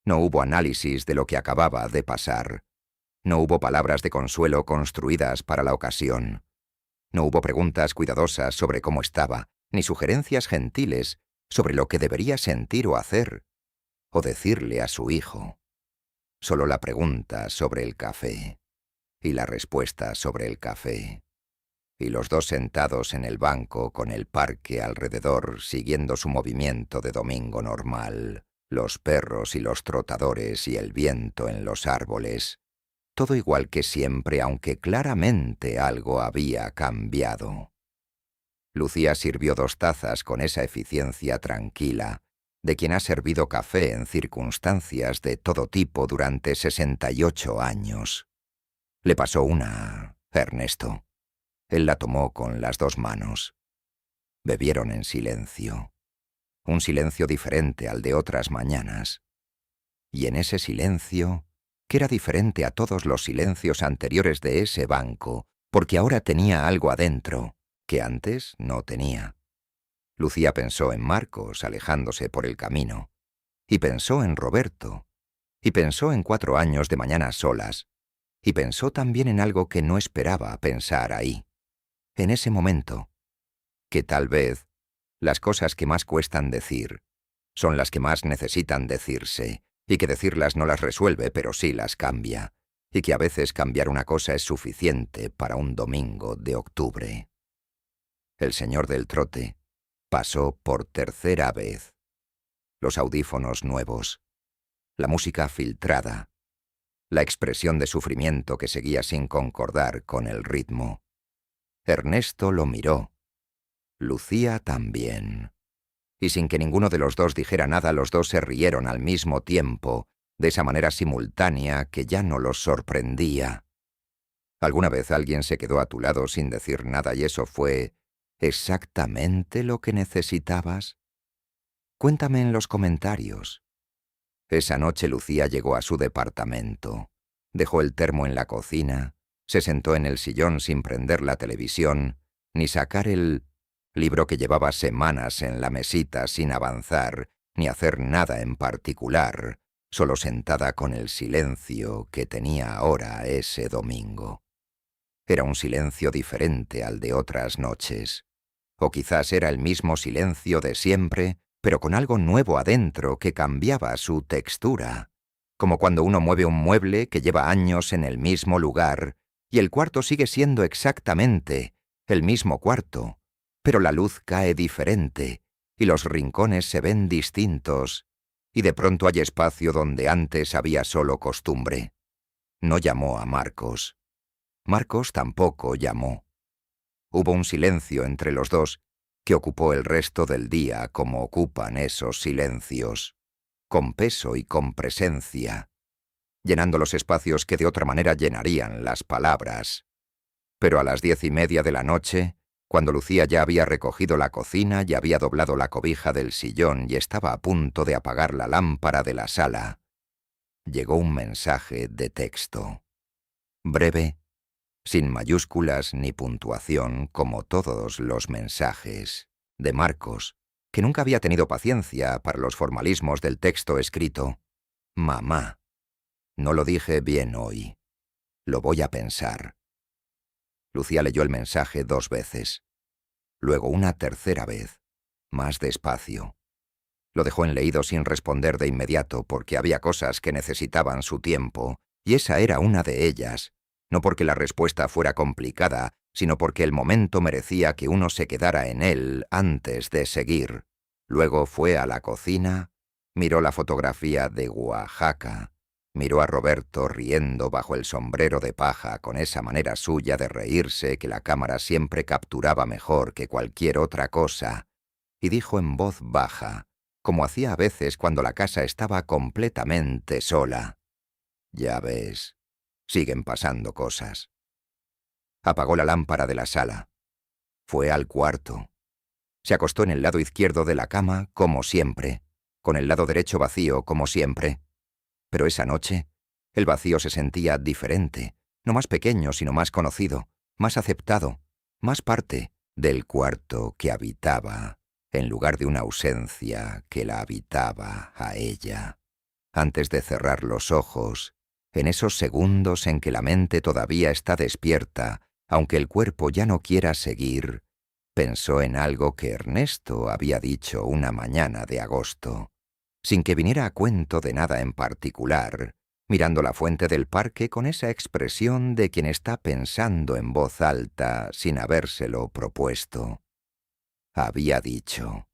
No hubo análisis de lo que acababa de pasar. No hubo palabras de consuelo construidas para la ocasión. No hubo preguntas cuidadosas sobre cómo estaba, ni sugerencias gentiles sobre lo que debería sentir o hacer, o decirle a su hijo. Solo la pregunta sobre el café, y la respuesta sobre el café. Y los dos sentados en el banco con el parque alrededor siguiendo su movimiento de domingo normal, los perros y los trotadores y el viento en los árboles, todo igual que siempre, aunque claramente algo había cambiado. Lucía sirvió 2 tazas con esa eficiencia tranquila de quien ha servido café en circunstancias de todo tipo durante 68 años. Le pasó una a Ernesto. Él la tomó con las 2 manos. Bebieron en silencio. Un silencio diferente al de otras mañanas. Y en ese silencio, que era diferente a todos los silencios anteriores de ese banco, porque ahora tenía algo adentro, que antes no tenía. Lucía pensó en Marcos alejándose por el camino, y pensó en Roberto, y pensó en 4 años de mañanas solas, y pensó también en algo que no esperaba pensar ahí, en ese momento, que tal vez las cosas que más cuestan decir son las que más necesitan decirse, y que decirlas no las resuelve, pero sí las cambia, y que a veces cambiar una cosa es suficiente para un domingo de octubre. El señor del trote pasó por tercera vez. Los audífonos nuevos, la música filtrada, la expresión de sufrimiento que seguía sin concordar con el ritmo. Ernesto lo miró. Lucía también. Y sin que ninguno de los dos dijera nada, los dos se rieron al mismo tiempo, de esa manera simultánea que ya no los sorprendía. ¿Alguna vez alguien se quedó a tu lado sin decir nada y eso fue exactamente lo que necesitabas? Cuéntame en los comentarios. Esa noche Lucía llegó a su departamento. Dejó el termo en la cocina, se sentó en el sillón sin prender la televisión, ni sacar el libro que llevaba semanas en la mesita sin avanzar, ni hacer nada en particular, solo sentada con el silencio que tenía ahora ese domingo. Era un silencio diferente al de otras noches. O quizás era el mismo silencio de siempre, pero con algo nuevo adentro que cambiaba su textura, como cuando uno mueve un mueble que lleva años en el mismo lugar, y el cuarto sigue siendo exactamente el mismo cuarto, pero la luz cae diferente, y los rincones se ven distintos, y de pronto hay espacio donde antes había solo costumbre. No llamó a Marcos. Marcos tampoco llamó. Hubo un silencio entre los dos que ocupó el resto del día como ocupan esos silencios, con peso y con presencia, llenando los espacios que de otra manera llenarían las palabras. Pero a las 10:30 de la noche, Cuando Lucía ya había recogido la cocina y había doblado la cobija del sillón y estaba a punto de apagar la lámpara de la sala, llegó un mensaje de texto. Breve, sin mayúsculas ni puntuación, como todos los mensajes, de Marcos, que nunca había tenido paciencia para los formalismos del texto escrito. Mamá, no lo dije bien hoy. Lo voy a pensar. Lucía leyó el mensaje 2 veces. Luego una tercera vez, más despacio. Lo dejó en leído sin responder de inmediato porque había cosas que necesitaban su tiempo, y esa era una de ellas, no porque la respuesta fuera complicada, sino porque el momento merecía que uno se quedara en él antes de seguir. Luego fue a la cocina, miró la fotografía de Oaxaca, miró a Roberto riendo bajo el sombrero de paja con esa manera suya de reírse que la cámara siempre capturaba mejor que cualquier otra cosa, y dijo en voz baja, como hacía a veces cuando la casa estaba completamente sola: «Ya ves, siguen pasando cosas». Apagó la lámpara de la sala. Fue al cuarto. Se acostó en el lado izquierdo de la cama, como siempre, con el lado derecho vacío, como siempre. Pero esa noche, el vacío se sentía diferente, no más pequeño, sino más conocido, más aceptado, más parte del cuarto que habitaba, en lugar de una ausencia que la habitaba a ella. Antes de cerrar los ojos, en esos segundos en que la mente todavía está despierta, aunque el cuerpo ya no quiera seguir, pensó en algo que Ernesto había dicho una mañana de agosto, sin que viniera a cuento de nada en particular, mirando la fuente del parque con esa expresión de quien está pensando en voz alta sin habérselo propuesto. Había dicho: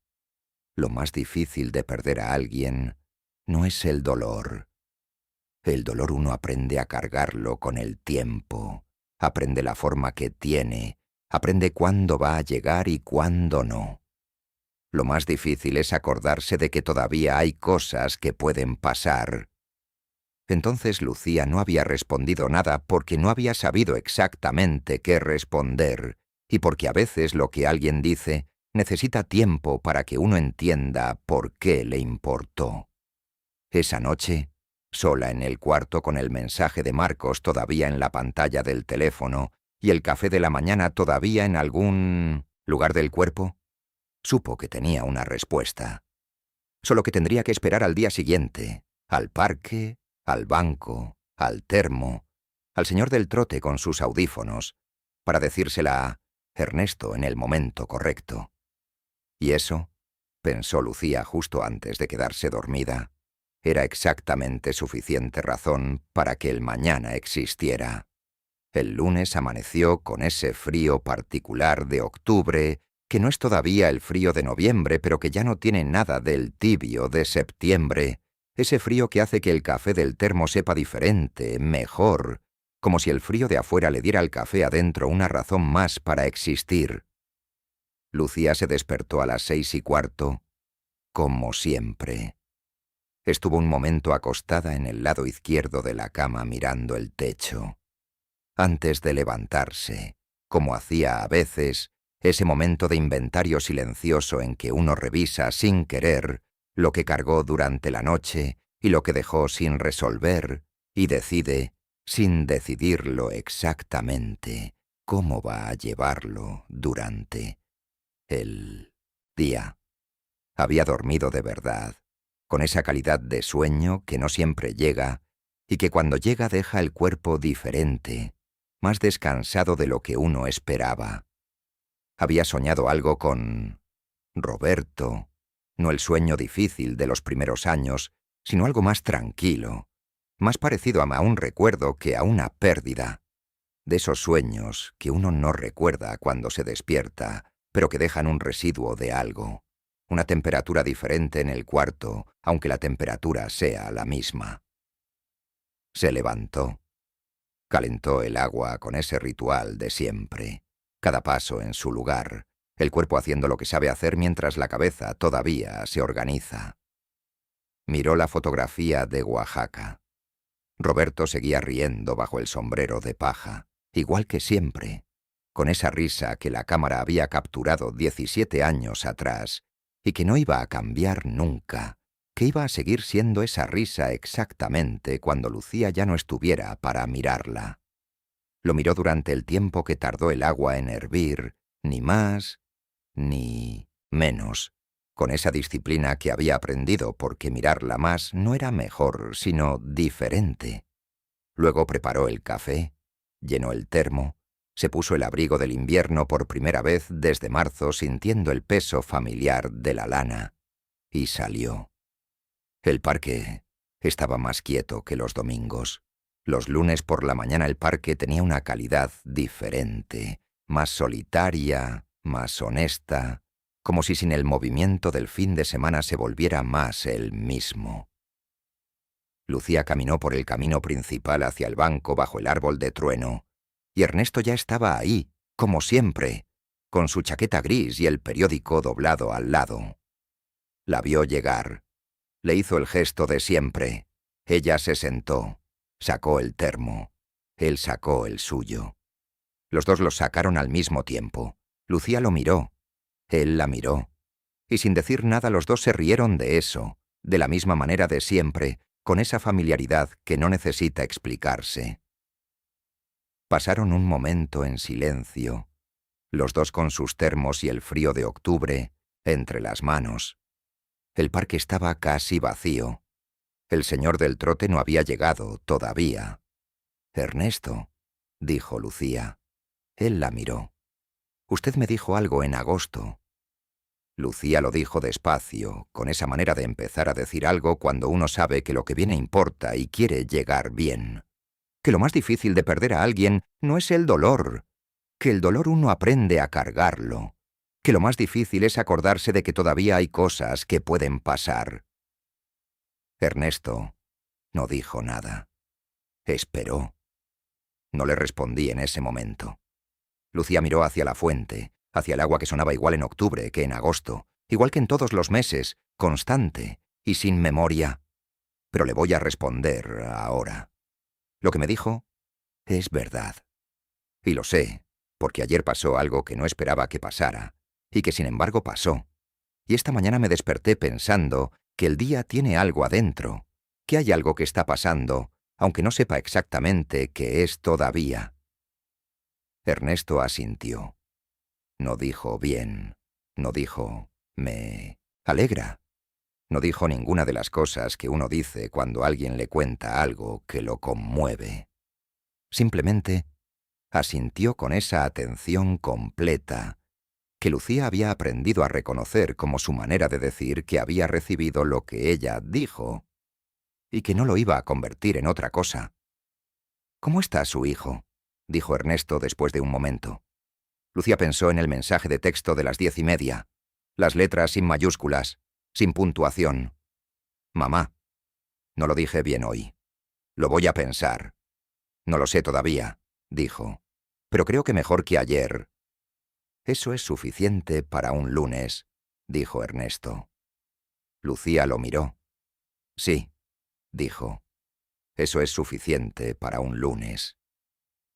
lo más difícil de perder a alguien no es el dolor. El dolor uno aprende a cargarlo con el tiempo, aprende la forma que tiene, aprende cuándo va a llegar y cuándo no. Lo más difícil es acordarse de que todavía hay cosas que pueden pasar. Entonces Lucía no había respondido nada porque no había sabido exactamente qué responder, y porque a veces lo que alguien dice necesita tiempo para que uno entienda por qué le importó. Esa noche, sola en el cuarto con el mensaje de Marcos todavía en la pantalla del teléfono y el café de la mañana todavía en algún lugar del cuerpo, supo que tenía una respuesta. Solo que tendría que esperar al día siguiente, al parque, al banco, al termo, al señor del trote con sus audífonos, para decírsela a Ernesto en el momento correcto. Y eso, pensó Lucía justo antes de quedarse dormida, era exactamente suficiente razón para que el mañana existiera. El lunes amaneció con ese frío particular de octubre, que no es todavía el frío de noviembre, pero que ya no tiene nada del tibio de septiembre, ese frío que hace que el café del termo sepa diferente, mejor, como si el frío de afuera le diera al café adentro una razón más para existir. Lucía se despertó a las 6:15, como siempre. Estuvo un momento acostada en el lado izquierdo de la cama mirando el techo. Antes de levantarse, como hacía a veces, ese momento de inventario silencioso en que uno revisa sin querer lo que cargó durante la noche y lo que dejó sin resolver, y decide, sin decidirlo exactamente, cómo va a llevarlo durante el día. Había dormido de verdad, con esa calidad de sueño que no siempre llega y que cuando llega deja el cuerpo diferente, más descansado de lo que uno esperaba. Había soñado algo con Roberto, no el sueño difícil de los primeros años, sino algo más tranquilo, más parecido a un recuerdo que a una pérdida. De esos sueños que uno no recuerda cuando se despierta, pero que dejan un residuo de algo, una temperatura diferente en el cuarto, aunque la temperatura sea la misma. Se levantó. Calentó el agua con ese ritual de siempre, cada paso en su lugar, el cuerpo haciendo lo que sabe hacer mientras la cabeza todavía se organiza. Miró la fotografía de Oaxaca. Roberto seguía riendo bajo el sombrero de paja, igual que siempre. con esa risa que la cámara había capturado 17 años atrás y que no iba a cambiar nunca, que iba a seguir siendo esa risa exactamente cuando Lucía ya no estuviera para mirarla. Lo miró durante el tiempo que tardó el agua en hervir, ni más ni menos, con esa disciplina que había aprendido porque mirarla más no era mejor, sino diferente. Luego preparó el café, llenó el termo, se puso el abrigo del invierno por primera vez desde marzo sintiendo el peso familiar de la lana, y salió. El parque estaba más quieto que los domingos. Los lunes por la mañana el parque tenía una calidad diferente, más solitaria, más honesta, como si sin el movimiento del fin de semana se volviera más el mismo. Lucía caminó por el camino principal hacia el banco bajo el árbol de trueno, y Ernesto ya estaba ahí, como siempre, con su chaqueta gris y el periódico doblado al lado. La vio llegar. Le hizo el gesto de siempre. Ella se sentó, sacó el termo. Él sacó el suyo. Los dos los sacaron al mismo tiempo. Lucía lo miró. Él la miró. Y sin decir nada los dos se rieron de eso, de la misma manera de siempre, con esa familiaridad que no necesita explicarse. Pasaron un momento en silencio, los dos con sus termos y el frío de octubre entre las manos. El parque estaba casi vacío. El señor del trote no había llegado todavía. «Ernesto», dijo Lucía. Él la miró. «Usted me dijo algo en agosto». Lucía lo dijo despacio, con esa manera de empezar a decir algo cuando uno sabe que lo que viene importa y quiere llegar bien. Que lo más difícil de perder a alguien no es el dolor, que el dolor uno aprende a cargarlo, que lo más difícil es acordarse de que todavía hay cosas que pueden pasar. Ernesto no dijo nada. Esperó. No le respondí en ese momento. Lucía miró hacia la fuente, hacia el agua que sonaba igual en octubre que en agosto, igual que en todos los meses, constante y sin memoria. Pero le voy a responder ahora. Lo que me dijo es verdad. Y lo sé, porque ayer pasó algo que no esperaba que pasara, y que sin embargo pasó. Y esta mañana me desperté pensando que el día tiene algo adentro, que hay algo que está pasando, aunque no sepa exactamente qué es todavía. Ernesto asintió. No dijo bien, no dijo me alegra, no dijo ninguna de las cosas que uno dice cuando alguien le cuenta algo que lo conmueve. Simplemente asintió con esa atención completa que Lucía había aprendido a reconocer como su manera de decir que había recibido lo que ella dijo y que no lo iba a convertir en otra cosa. «¿Cómo está su hijo?», dijo Ernesto después de un momento. Lucía pensó en el mensaje de texto de las 10:30, las letras sin mayúsculas, sin puntuación. «Mamá, no lo dije bien hoy. Lo voy a pensar. No lo sé todavía», dijo, «pero creo que mejor que ayer». «Eso es suficiente para un lunes», dijo Ernesto. Lucía lo miró. «Sí», dijo, «eso es suficiente para un lunes».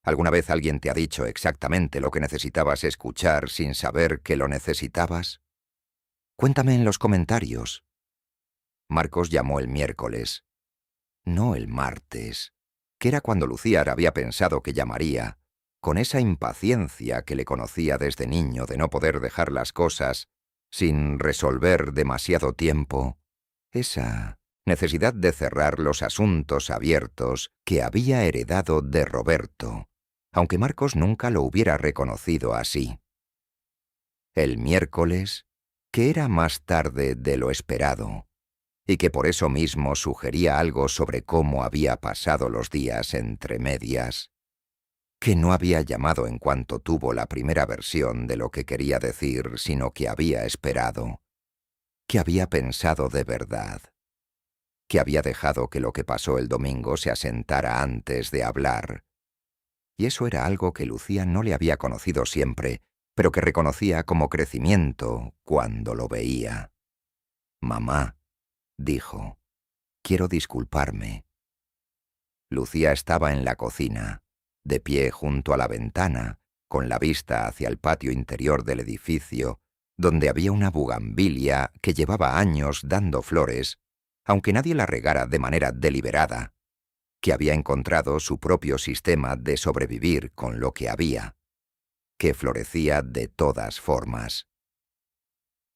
¿Alguna vez alguien te ha dicho exactamente lo que necesitabas escuchar sin saber que lo necesitabas? Cuéntame en los comentarios. Marcos llamó el miércoles, no el martes, que era cuando Lucía había pensado que llamaría, con esa impaciencia que le conocía desde niño de no poder dejar las cosas sin resolver demasiado tiempo, esa necesidad de cerrar los asuntos abiertos que había heredado de Roberto, aunque Marcos nunca lo hubiera reconocido así. El miércoles, que era más tarde de lo esperado, y que por eso mismo sugería algo sobre cómo había pasado los días entre medias, que no había llamado en cuanto tuvo la primera versión de lo que quería decir, sino que había esperado, que había pensado de verdad, que había dejado que lo que pasó el domingo se asentara antes de hablar. Y eso era algo que Lucía no le había conocido siempre, pero que reconocía como crecimiento cuando lo veía. «Mamá», dijo, «quiero disculparme». Lucía estaba en la cocina, de pie junto a la ventana, con la vista hacia el patio interior del edificio, donde había una bugambilia que llevaba años dando flores, aunque nadie la regara de manera deliberada, que había encontrado su propio sistema de sobrevivir con lo que había, que florecía de todas formas.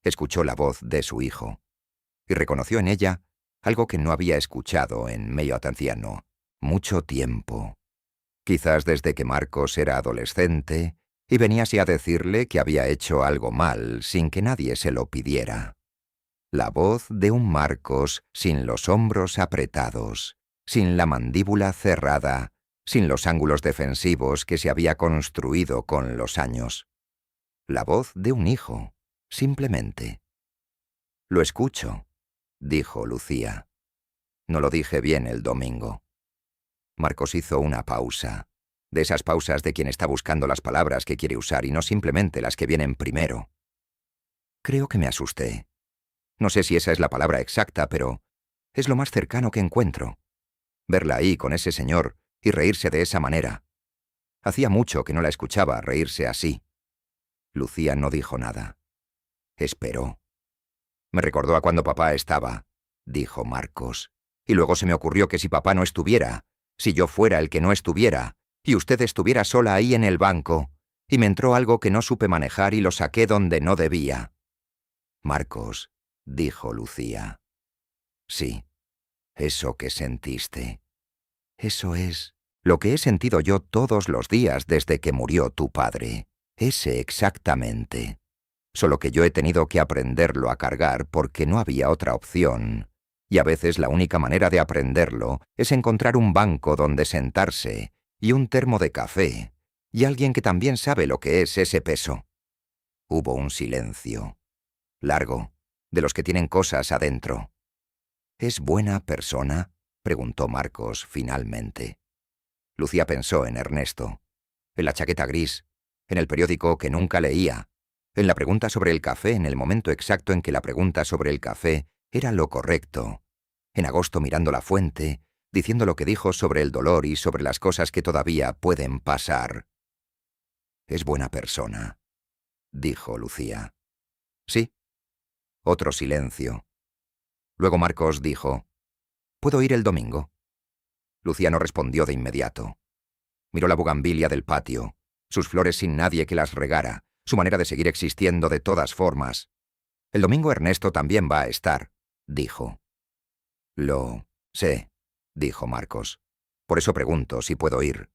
Escuchó la voz de su hijo, y reconoció en ella algo que no había escuchado en medio anciano mucho tiempo, quizás desde que Marcos era adolescente, y venía así a decirle que había hecho algo mal sin que nadie se lo pidiera. La voz de un Marcos sin los hombros apretados, sin la mandíbula cerrada, sin los ángulos defensivos que se había construido con los años. La voz de un hijo, simplemente. «Lo escucho», dijo Lucía. «No lo dije bien el domingo». Marcos hizo una pausa, de esas pausas de quien está buscando las palabras que quiere usar y no simplemente las que vienen primero. «Creo que me asusté. No sé si esa es la palabra exacta, pero es lo más cercano que encuentro. Verla ahí con ese señor y reírse de esa manera. Hacía mucho que no la escuchaba reírse así». Lucía no dijo nada. Esperó. «Me recordó a cuando papá estaba», dijo Marcos. «Y luego se me ocurrió que si papá no estuviera, si yo fuera el que no estuviera, y usted estuviera sola ahí en el banco, y me entró algo que no supe manejar y lo saqué donde no debía». «Marcos», dijo Lucía. «Sí, eso que sentiste. Eso es lo que he sentido yo todos los días desde que murió tu padre. Ese exactamente. Solo que yo he tenido que aprenderlo a cargar porque no había otra opción. Y a veces la única manera de aprenderlo es encontrar un banco donde sentarse y un termo de café y alguien que también sabe lo que es ese peso». Hubo un silencio. Largo, de los que tienen cosas adentro. «¿Es buena persona?», preguntó Marcos finalmente. Lucía pensó en Ernesto, en la chaqueta gris, en el periódico que nunca leía, en la pregunta sobre el café en el momento exacto en que la pregunta sobre el café era lo correcto, en agosto mirando la fuente, diciendo lo que dijo sobre el dolor y sobre las cosas que todavía pueden pasar. «Es buena persona», dijo Lucía. «Sí». Otro silencio. Luego Marcos dijo: «¿Puedo ir el domingo?». Lucía no respondió de inmediato. Miró la bugambilia del patio, sus flores sin nadie que las regara, su manera de seguir existiendo de todas formas. «El domingo Ernesto también va a estar», dijo. «Lo sé», dijo Marcos. «Por eso pregunto si puedo ir».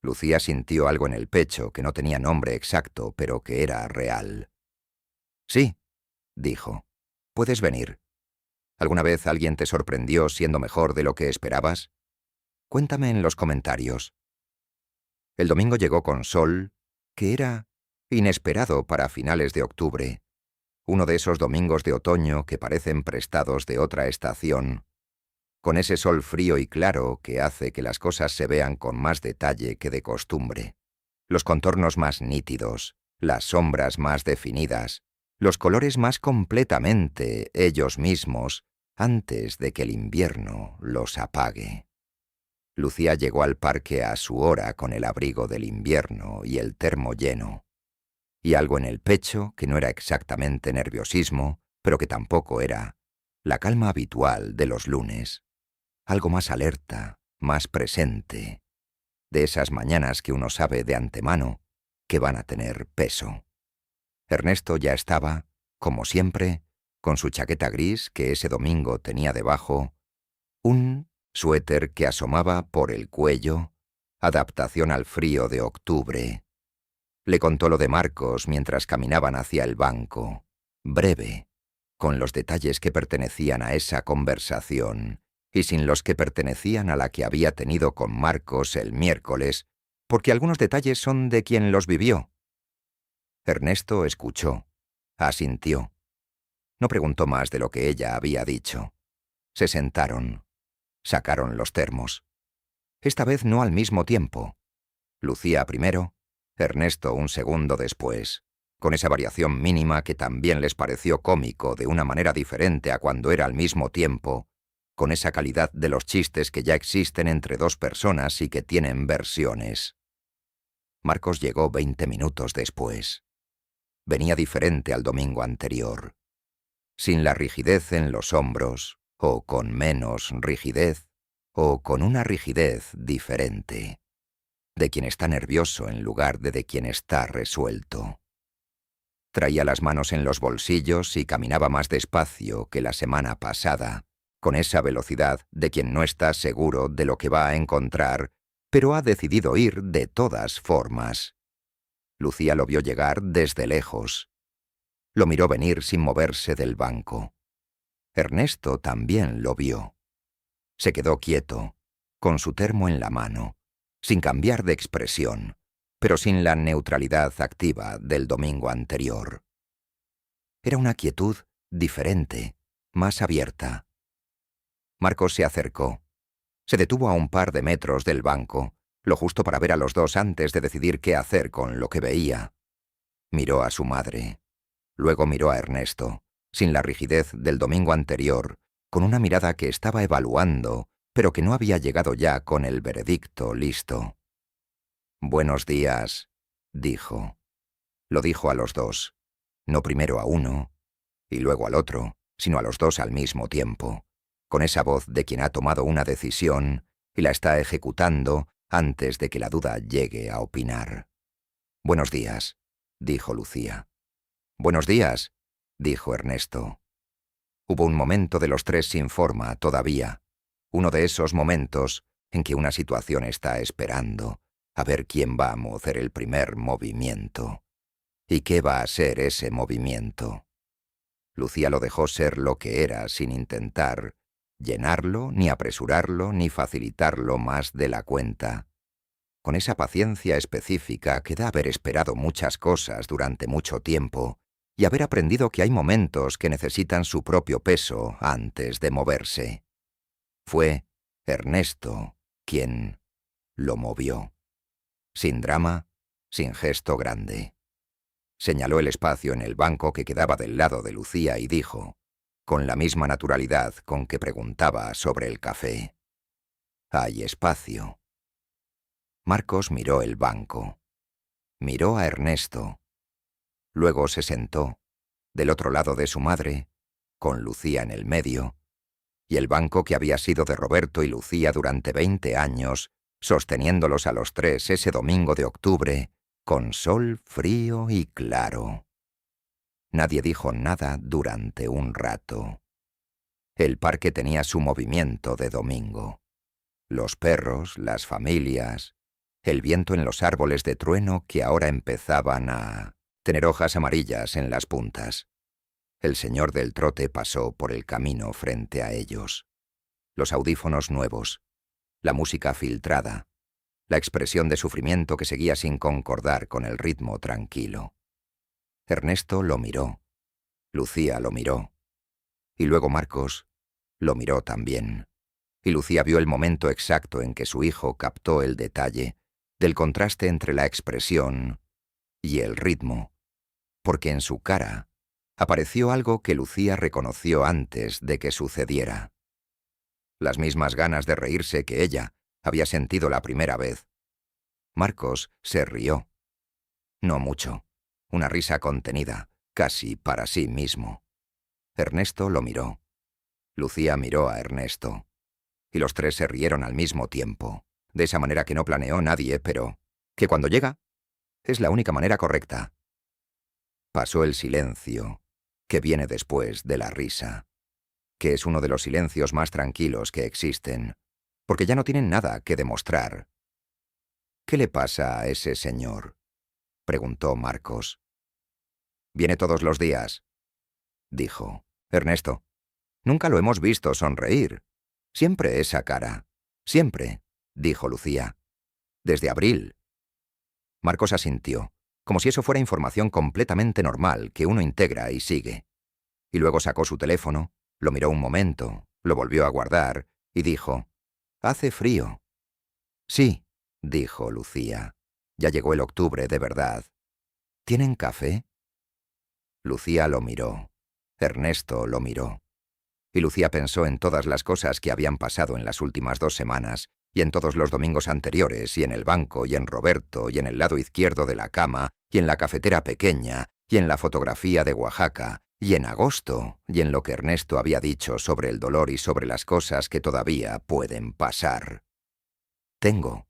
Lucía sintió algo en el pecho que no tenía nombre exacto, pero que era real. «Sí», dijo. «Puedes venir. ¿Alguna vez alguien te sorprendió siendo mejor de lo que esperabas? Cuéntame en los comentarios». El domingo llegó con sol, que era inesperado para finales de octubre, uno de esos domingos de otoño que parecen prestados de otra estación, con ese sol frío y claro que hace que las cosas se vean con más detalle que de costumbre, los contornos más nítidos, las sombras más definidas, los colores más completamente ellos mismos, antes de que el invierno los apague. Lucía llegó al parque a su hora con el abrigo del invierno y el termo lleno, y algo en el pecho que no era exactamente nerviosismo, pero que tampoco era la calma habitual de los lunes, algo más alerta, más presente, de esas mañanas que uno sabe de antemano que van a tener peso. Ernesto ya estaba, como siempre, con su chaqueta gris que ese domingo tenía debajo, un suéter que asomaba por el cuello, adaptación al frío de octubre. Le contó lo de Marcos mientras caminaban hacia el banco, breve, con los detalles que pertenecían a esa conversación y sin los que pertenecían a la que había tenido con Marcos el miércoles, porque algunos detalles son de quien los vivió. Ernesto escuchó, asintió. No preguntó más de lo que ella había dicho. Se sentaron. Sacaron los termos. Esta vez no al mismo tiempo. Lucía primero, Ernesto un segundo después, con esa variación mínima que también les pareció cómico de una manera diferente a cuando era al mismo tiempo, con esa calidad de los chistes que ya existen entre dos personas y que tienen versiones. Marcos llegó 20 minutos después. Venía diferente al domingo anterior. Sin la rigidez en los hombros, o con menos rigidez, o con una rigidez diferente. De quien está nervioso en lugar de quien está resuelto. Traía las manos en los bolsillos y caminaba más despacio que la semana pasada, con esa velocidad de quien no está seguro de lo que va a encontrar, pero ha decidido ir de todas formas. Lucía lo vio llegar desde lejos. Lo miró venir sin moverse del banco. Ernesto también lo vio. Se quedó quieto, con su termo en la mano, sin cambiar de expresión, pero sin la neutralidad activa del domingo anterior. Era una quietud diferente, más abierta. Marcos se acercó. Se detuvo a un par de metros del banco, lo justo para ver a los dos antes de decidir qué hacer con lo que veía. Miró a su madre. Luego miró a Ernesto, sin la rigidez del domingo anterior, con una mirada que estaba evaluando, pero que no había llegado ya con el veredicto listo. «Buenos días», dijo. Lo dijo a los dos, no primero a uno, y luego al otro, sino a los dos al mismo tiempo, con esa voz de quien ha tomado una decisión y la está ejecutando antes de que la duda llegue a opinar. «Buenos días», dijo Lucía. «Buenos días», dijo Ernesto. Hubo un momento de los tres sin forma todavía, uno de esos momentos en que una situación está esperando a ver quién va a hacer el primer movimiento. ¿Y qué va a ser ese movimiento? Lucía lo dejó ser lo que era sin intentar llenarlo, ni apresurarlo, ni facilitarlo más de la cuenta. Con esa paciencia específica que da haber esperado muchas cosas durante mucho tiempo y haber aprendido que hay momentos que necesitan su propio peso antes de moverse. Fue Ernesto quien lo movió. Sin drama, sin gesto grande. Señaló el espacio en el banco que quedaba del lado de Lucía y dijo, con la misma naturalidad con que preguntaba sobre el café: «Hay espacio». Marcos miró el banco. Miró a Ernesto. Luego se sentó, del otro lado de su madre, con Lucía en el medio, y el banco que había sido de Roberto y Lucía durante 20 años, sosteniéndolos a los tres ese domingo de octubre, con sol frío y claro. Nadie dijo nada durante un rato. El parque tenía su movimiento de domingo. Los perros, las familias, el viento en los árboles de trueno que ahora empezaban a tener hojas amarillas en las puntas. El señor del trote pasó por el camino frente a ellos. Los audífonos nuevos, la música filtrada, la expresión de sufrimiento que seguía sin concordar con el ritmo tranquilo. Ernesto lo miró, Lucía lo miró, y luego Marcos lo miró también, y Lucía vio el momento exacto en que su hijo captó el detalle del contraste entre la expresión y el ritmo, porque en su cara apareció algo que Lucía reconoció antes de que sucediera. Las mismas ganas de reírse que ella había sentido la primera vez. Marcos se rió. No mucho, una risa contenida, casi para sí mismo. Ernesto lo miró. Lucía miró a Ernesto. Y los tres se rieron al mismo tiempo, de esa manera que no planeó nadie, pero que cuando llega es la única manera correcta. Pasó el silencio, que viene después de la risa, que es uno de los silencios más tranquilos que existen, porque ya no tienen nada que demostrar. «¿Qué le pasa a ese señor?», preguntó Marcos. «Viene todos los días», dijo Ernesto. «Nunca lo hemos visto sonreír. Siempre esa cara. Siempre», dijo Lucía. «Desde abril». Marcos asintió, como si eso fuera información completamente normal que uno integra y sigue. Y luego sacó su teléfono, lo miró un momento, lo volvió a guardar y dijo: «Hace frío». «Sí», dijo Lucía. «Ya llegó el octubre de verdad. ¿Tienen café?» Lucía lo miró. Ernesto lo miró. Y Lucía pensó en todas las cosas que habían pasado en las últimas 2 semanas y en todos los domingos anteriores, y en el banco, y en Roberto, y en el lado izquierdo de la cama, y en la cafetera pequeña, y en la fotografía de Oaxaca, y en agosto, y en lo que Ernesto había dicho sobre el dolor y sobre las cosas que todavía pueden pasar. «Tengo»,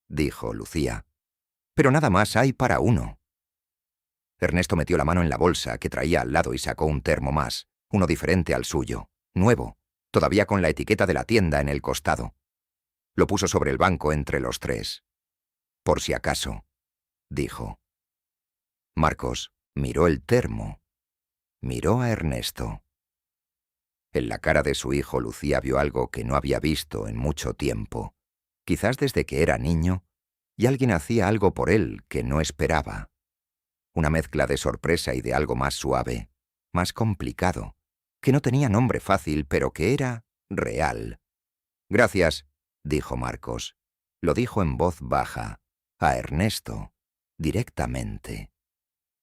dijo Lucía, «pero nada más hay para uno». Ernesto metió la mano en la bolsa que traía al lado y sacó un termo más, uno diferente al suyo, nuevo, todavía con la etiqueta de la tienda en el costado. Lo puso sobre el banco entre los tres. «Por si acaso», dijo. Marcos miró el termo. Miró a Ernesto. En la cara de su hijo Lucía vio algo que no había visto en mucho tiempo, quizás desde que era niño, y alguien hacía algo por él que no esperaba. Una mezcla de sorpresa y de algo más suave, más complicado, que no tenía nombre fácil, pero que era real. «Gracias», dijo Marcos. Lo dijo en voz baja, a Ernesto, directamente.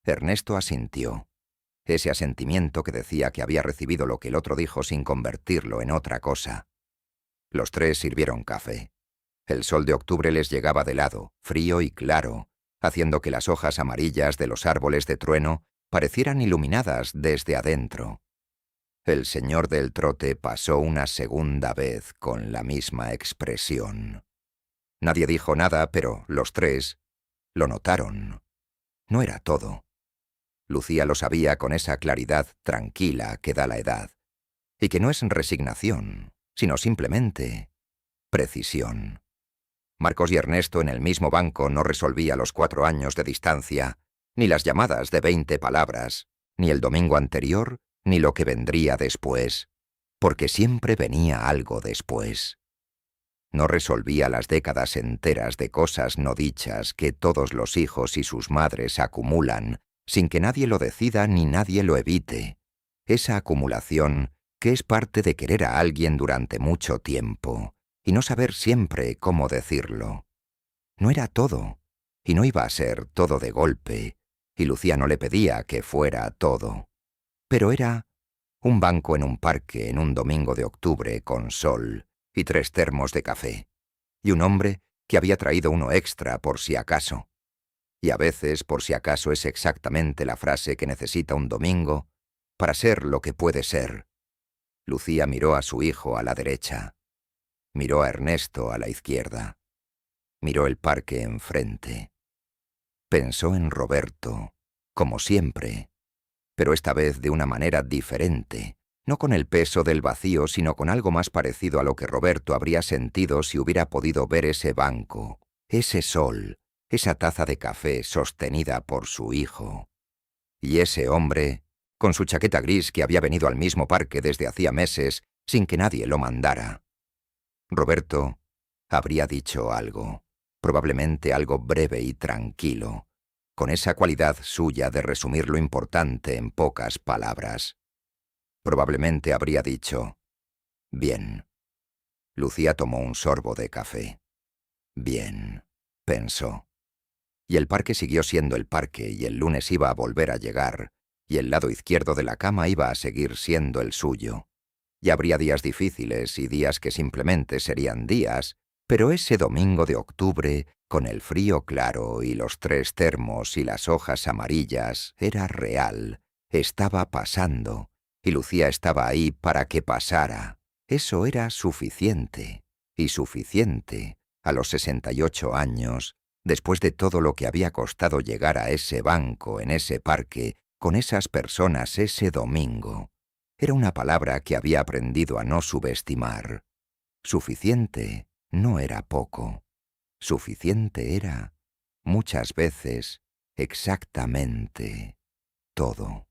Ernesto asintió. Ese asentimiento que decía que había recibido lo que el otro dijo sin convertirlo en otra cosa. Los tres sirvieron café. El sol de octubre les llegaba de lado, frío y claro, haciendo que las hojas amarillas de los árboles de trueno parecieran iluminadas desde adentro. El señor del trote pasó una segunda vez con la misma expresión. Nadie dijo nada, pero los tres lo notaron. No era todo. Lucía lo sabía con esa claridad tranquila que da la edad, y que no es resignación, sino simplemente precisión. Marcos y Ernesto en el mismo banco no resolvía los 4 años de distancia, ni las llamadas de 20 palabras, ni el domingo anterior, ni lo que vendría después, porque siempre venía algo después. No resolvía las décadas enteras de cosas no dichas que todos los hijos y sus madres acumulan, sin que nadie lo decida ni nadie lo evite. Esa acumulación que es parte de querer a alguien durante mucho tiempo, y no saber siempre cómo decirlo. No era todo, y no iba a ser todo de golpe, y Lucía no le pedía que fuera todo. Pero era un banco en un parque en un domingo de octubre con sol y 3 termos de café, y un hombre que había traído uno extra por si acaso. Y a veces por si acaso es exactamente la frase que necesita un domingo para ser lo que puede ser. Lucía miró a su hijo a la derecha. Miró a Ernesto a la izquierda. Miró el parque enfrente. Pensó en Roberto, como siempre, pero esta vez de una manera diferente, no con el peso del vacío, sino con algo más parecido a lo que Roberto habría sentido si hubiera podido ver ese banco, ese sol, esa taza de café sostenida por su hijo. Y ese hombre, con su chaqueta gris que había venido al mismo parque desde hacía meses, sin que nadie lo mandara. Roberto habría dicho algo, probablemente algo breve y tranquilo, con esa cualidad suya de resumir lo importante en pocas palabras. Probablemente habría dicho, «Bien». Lucía tomó un sorbo de café. «Bien», pensó. Y el parque siguió siendo el parque, y el lunes iba a volver a llegar, y el lado izquierdo de la cama iba a seguir siendo el suyo. Y habría días difíciles y días que simplemente serían días, pero ese domingo de octubre, con el frío claro y los 3 termos y las hojas amarillas, era real, estaba pasando, y Lucía estaba ahí para que pasara. Eso era suficiente, y suficiente, a los 68 años, después de todo lo que había costado llegar a ese banco en ese parque, con esas personas ese domingo. Era una palabra que había aprendido a no subestimar. Suficiente no era poco. Suficiente era, muchas veces, exactamente todo.